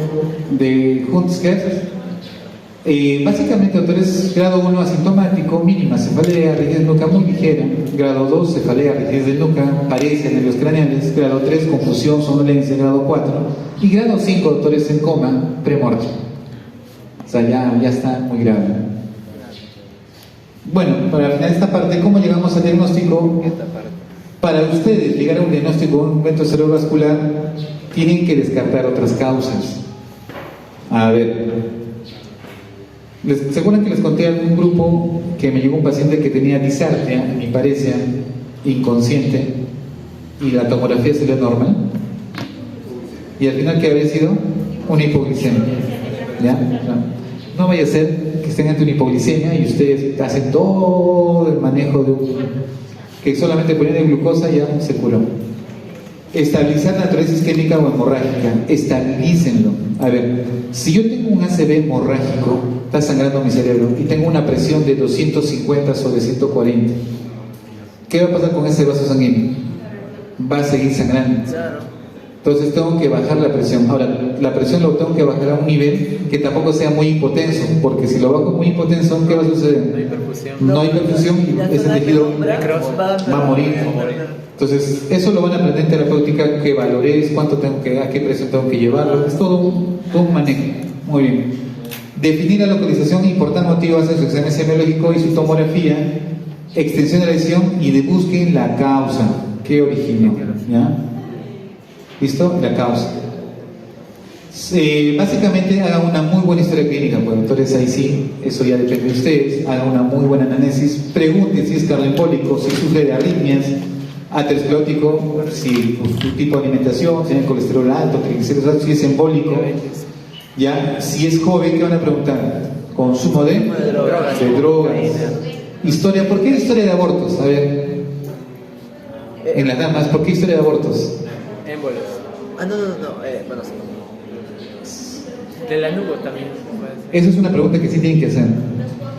Speaker 1: de Huntsker. Básicamente, doctores, grado 1 asintomático, mínima cefalea, rigidez de nuca muy ligera. Grado 2, cefalea, rigidez de nuca, paresia, nervios craneales. Grado 3, confusión, somnolencia. Grado 4. Y grado 5, doctores, en coma, premuerto. O sea, ya está muy grave. Bueno, para finalizar esta parte, ¿cómo llegamos al diagnóstico? Para ustedes llegar a un diagnóstico de un evento cerebrovascular, tienen que descartar otras causas. A ver, ¿se acuerdan que les conté a un grupo que me llegó un paciente que tenía disartria, hemiparesia, inconsciente, y la tomografía salió normal? Y al final, ¿qué había sido? Una hipoglicemia. ¿Ya? No vaya a ser que estén ante una hipoglicemia y ustedes hacen todo el manejo de que solamente poniendo glucosa ya se curó. Estabilizar la natriuresis isquémica o hemorrágica, estabilícenlo. A ver, si yo tengo un ACV hemorrágico, está sangrando mi cerebro y tengo una presión de 250 sobre 140, ¿qué va a pasar con ese vaso sanguíneo? Va a seguir sangrando. Entonces tengo que bajar la presión. Ahora, la presión lo tengo que bajar a un nivel que tampoco sea muy hipotenso, porque si lo bajo muy hipotenso, ¿qué va a suceder?
Speaker 2: No hay perfusión.
Speaker 1: No hay perfusión y ese tejido va a morir. Entonces, eso lo van a aprender en terapéutica, que valores, a qué presión tengo que llevarlo. Es todo un manejo. Muy bien. Definir la localización, importar motivos, hacer su examen semiológico y su tomografía, extensión de la lesión y busquen la causa. ¿Qué originó? ¿Ya? ¿Listo? La causa. Básicamente hagan una muy buena historia clínica, pues doctores, ahí sí, eso ya depende de ustedes. Hagan una muy buena análisis, pregunten si es cardioembólico, si sufre de arritmias, aterosclerótico, si su tipo de alimentación, si tiene colesterol alto, triglicéridos altos, si es embólico. Ya, si es joven, ¿qué van a preguntar? Consumo de drogas. Historia, ¿por qué historia de abortos? A ver, en las damas, ¿por qué historia de abortos?
Speaker 2: Émbolos.
Speaker 3: Bueno, sí.
Speaker 2: De la nubo también.
Speaker 1: Esa es una pregunta que sí tienen que hacer.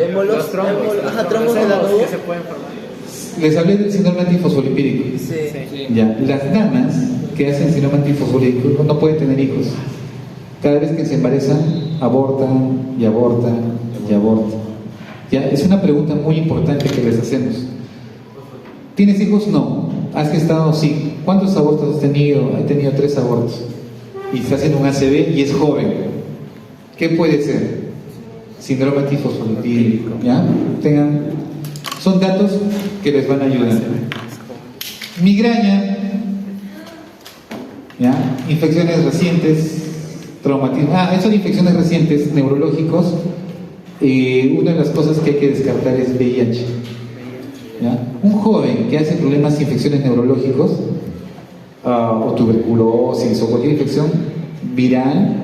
Speaker 2: Los trombos,
Speaker 3: trombos de la
Speaker 2: que se pueden formar.
Speaker 1: Les hablé del síndrome antifosfolipídico.
Speaker 3: Sí.
Speaker 1: Ya, las damas que hacen síndrome antifosfolípico no pueden tener hijos. Cada vez que se embarazan, abortan y abortan y abortan. Ya, es una pregunta muy importante que les hacemos. ¿Tienes hijos? No. ¿Has gestado? Sí. ¿Cuántos abortos has tenido? He tenido 3 abortos. Y está haciendo un ACV y es joven. ¿Qué puede ser? Síndrome antifosfolipídico. ¿Ya? Son datos que les van a ayudar. Migraña, ¿ya? Infecciones recientes, traumatismo. Son infecciones recientes, neurológicos. Una de las cosas que hay que descartar es VIH. ¿Ya? Un joven que hace problemas de infecciones neurológicos, o tuberculosis o cualquier infección viral,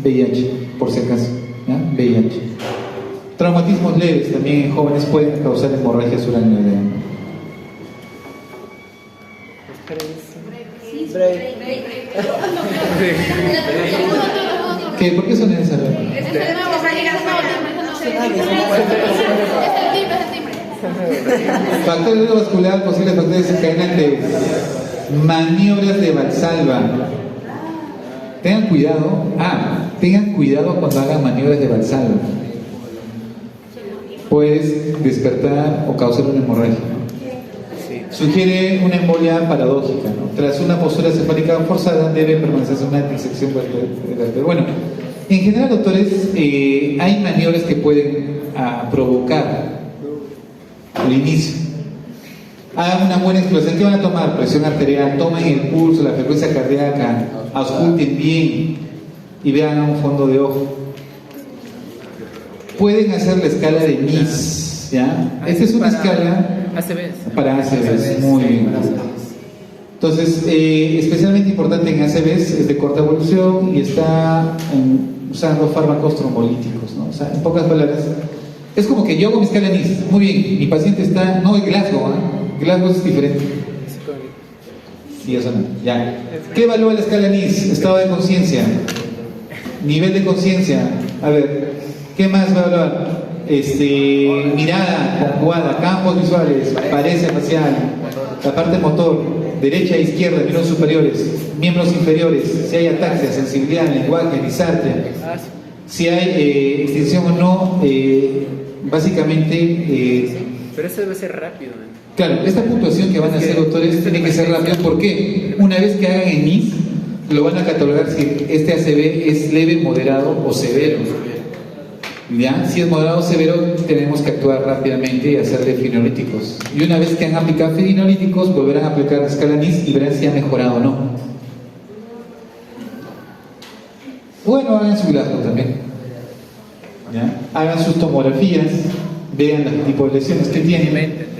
Speaker 1: VIH, por si acaso. ¿Ya? VIH. Traumatismos leves también en jóvenes pueden causar hemorragias ureterianas. ¿Qué? ¿Por qué son esas? Factor cerebrovascular, posibles factores desencadenantes. Maniobras de Valsalva. Tengan cuidado cuando hagan maniobras de Valsalva. Puedes despertar o causar una hemorragia. Sugiere una embolia paradójica, ¿no? Tras una postura cefálica forzada debe permanecerse una disección vertebral. Bueno, en general, doctores, hay maniobras que pueden provocar al inicio. Hagan una buena exploración. ¿Qué van a tomar? Presión arterial, tomen el pulso, la frecuencia cardíaca, ausculten bien y vean a un fondo de ojo. Pueden hacer la escala de NIS, ¿ya? Esta es una escala para ACVs, muy bien. Entonces, especialmente importante en ACVs, es de corta evolución y está usando fármacos trombolíticos, ¿no? O sea, en pocas palabras, es como que yo hago mi escala NIS, muy bien, mi paciente está, no en Glasgow, Glasgow es diferente. Sí, eso no, ya. ¿Qué evalúa la escala NIS? Estado de conciencia, nivel de conciencia, a ver, ¿qué más va a evaluar? Mirada conjugada, campos visuales, parencia facial, la parte motor, derecha e izquierda, miembros superiores, miembros inferiores, si hay ataxia, sensibilidad, lenguaje, disartria, si hay extinción o no, básicamente.
Speaker 2: Pero eso debe ser rápido, ¿no?
Speaker 1: Claro, esta puntuación que van a hacer, doctores, tiene que ser rápido. ¿Por qué? Una vez que hagan el NIS, lo van a catalogar si este ACV es leve, moderado o severo. ¿Ya? Si es moderado o severo, tenemos que actuar rápidamente y hacerle fenolíticos. Y una vez que han aplicado fenolíticos, volverán a aplicar la escala NIS y verán si ha mejorado o no. Bueno, hagan su Glasgow también. ¿Ya? Hagan sus tomografías, vean el tipo de lesiones que tienen.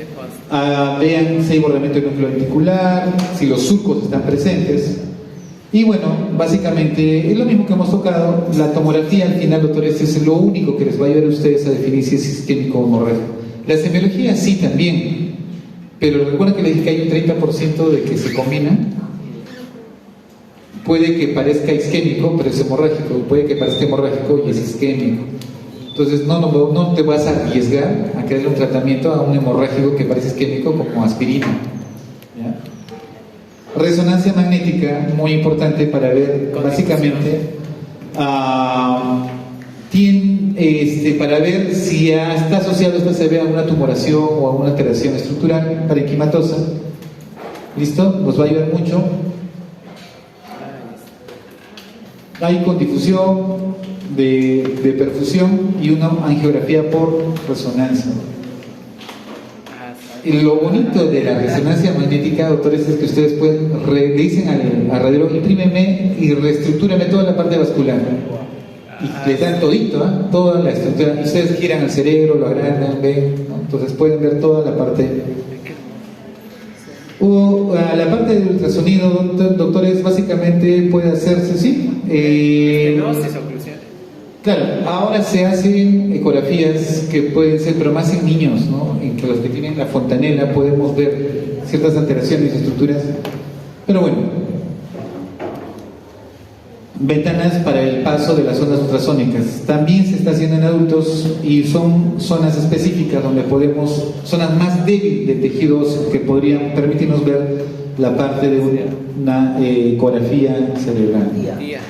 Speaker 1: Vean si hay bordamiento del núcleo articular, si los surcos están presentes. Y bueno, básicamente es lo mismo que hemos tocado. La tomografía al final, doctores, es lo único que les va a ayudar a ustedes a definir si es isquémico o hemorrágico. La semiología sí también, pero recuerden que les dije que hay un 30% de que se combinan. Puede que parezca isquémico, pero es hemorrágico, puede que parezca hemorrágico y es isquémico. Entonces no te vas a arriesgar a crear un tratamiento a un hemorrágico que parece isquémico como aspirina. ¿Ya? Resonancia magnética, muy importante para ver básicamente para ver si está asociado esta ACV a una tumoración o a una alteración estructural parenquimatosa. ¿Listo? Nos va a ayudar mucho. Hay con difusión de perfusión y una angiografía por resonancia. Y lo bonito de la resonancia magnética, doctores, es que ustedes le dicen al radiólogo, imprímeme y reestructúrame toda la parte vascular. Y les dan todito, toda la estructura. Y ustedes giran el cerebro, lo agrandan, ven, ¿no? Entonces pueden ver toda la parte. La parte del ultrasonido, doctores, básicamente puede hacerse, sí. Claro, ahora se hacen ecografías que pueden ser, pero más en niños, ¿no? En que los que tienen la fontanela podemos ver ciertas alteraciones de estructuras. Pero bueno, ventanas para el paso de las ondas ultrasónicas. También se está haciendo en adultos y son zonas específicas donde podemos, zonas más débiles de tejidos que podrían permitirnos ver la parte de una ecografía cerebral.
Speaker 2: Tía.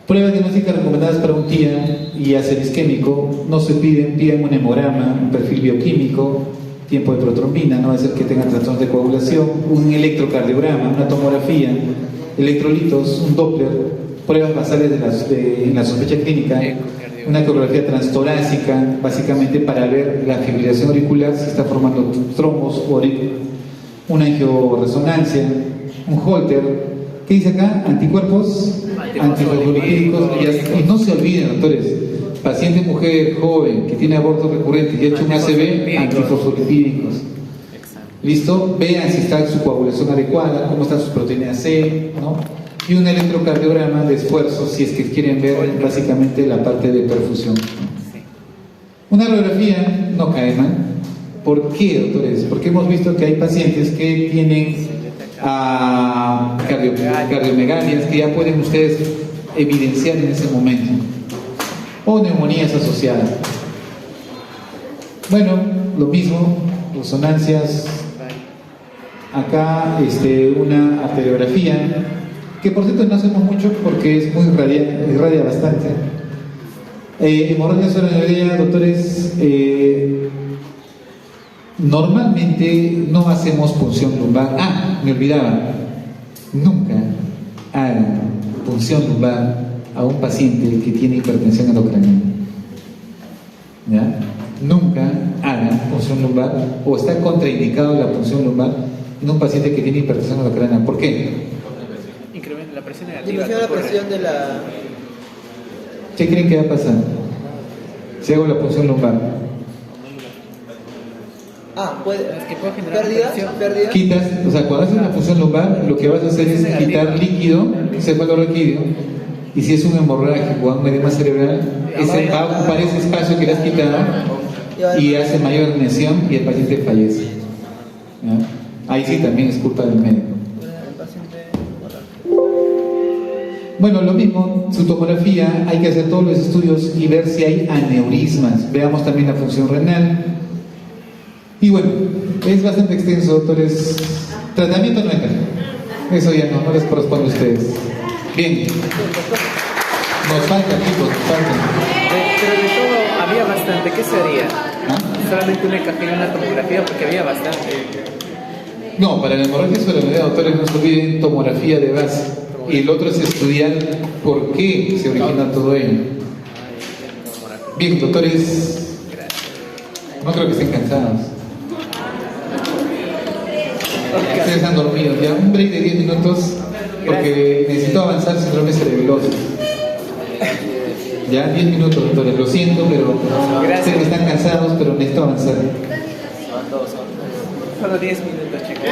Speaker 1: Pruebas diagnósticas recomendadas para un TIA y ácido isquémico. No se piden un hemograma, un perfil bioquímico, tiempo de protrombina, no va a ser que tengan trastornos de coagulación, un electrocardiograma, una tomografía, electrolitos, un Doppler, pruebas basales en la sospecha clínica, una ecografía transtorácica, básicamente para ver la fibrilación auricular, si está formando trombos, una angioresonancia, un Holter. ¿Qué dice acá? Anticuerpos antifosfolipídicos. Y no se olviden, doctores, paciente mujer joven que tiene abortos recurrentes y ha hecho un ACV, antifosfolipídicos. ¿Listo? Vean si está su coagulación adecuada, cómo están sus proteínas C, ¿no? Y un electrocardiograma de esfuerzo si es que quieren ver básicamente la parte de perfusión. Una radiografía no cae mal. ¿Por qué, doctores? Porque hemos visto que hay pacientes que tienen cardiomegalias que ya pueden ustedes evidenciar en ese momento, o neumonías asociadas. Bueno, lo mismo, resonancias. Acá una arteriografía, que por cierto no hacemos mucho porque es muy irradia bastante. Hemorragia subaracnoidea, doctores, normalmente no hacemos punción lumbar. Me olvidaba, nunca hagan punción lumbar a un paciente que tiene hipertensión endocrinal. ¿Ya? Nunca hagan punción lumbar, o está contraindicado la punción lumbar en un paciente que tiene hipertensión endocrinal. ¿Por qué?
Speaker 2: Incrementa la presión negativa.
Speaker 3: Disminuye la presión de la...
Speaker 1: ¿Qué creen que va a pasar si hago la punción lumbar?
Speaker 3: puede...
Speaker 2: Es que puede generar
Speaker 3: pérdida.
Speaker 1: Quitas, o sea, cuando haces una punción lumbar, lo que vas a hacer es quitar líquido, cefalorraquídeo, y si es un hemorrágico o un edema cerebral, va a ocupar ese espacio que le has quitado y hace mayor lesión y el paciente fallece. ¿Ya? Ahí sí también es culpa del médico. Bueno, lo mismo, su tomografía, hay que hacer todos los estudios y ver si hay aneurismas. Veamos también la función renal. Y bueno, es bastante extenso, doctores. Tratamiento no entra. Eso ya no les corresponde a ustedes. Bien. Nos falta, chicos, nos falta.
Speaker 2: Pero de todo había bastante. ¿Qué se haría? Solamente una ecografía y una tomografía, porque había bastante.
Speaker 1: No, para la hemorragia subaracnoidea, doctores, no se olviden tomografía de base. Y el otro es estudiar por qué se origina todo ello. Bien, doctores, no creo que estén cansados. Ustedes están dormidos. Ya, un break de 10 minutos porque necesito avanzar síndrome cerebeloso. Ya, 10 minutos, doctores. Lo siento, pero ustedes están cansados, pero necesito avanzar.
Speaker 2: Solo 10 minutos, chicos.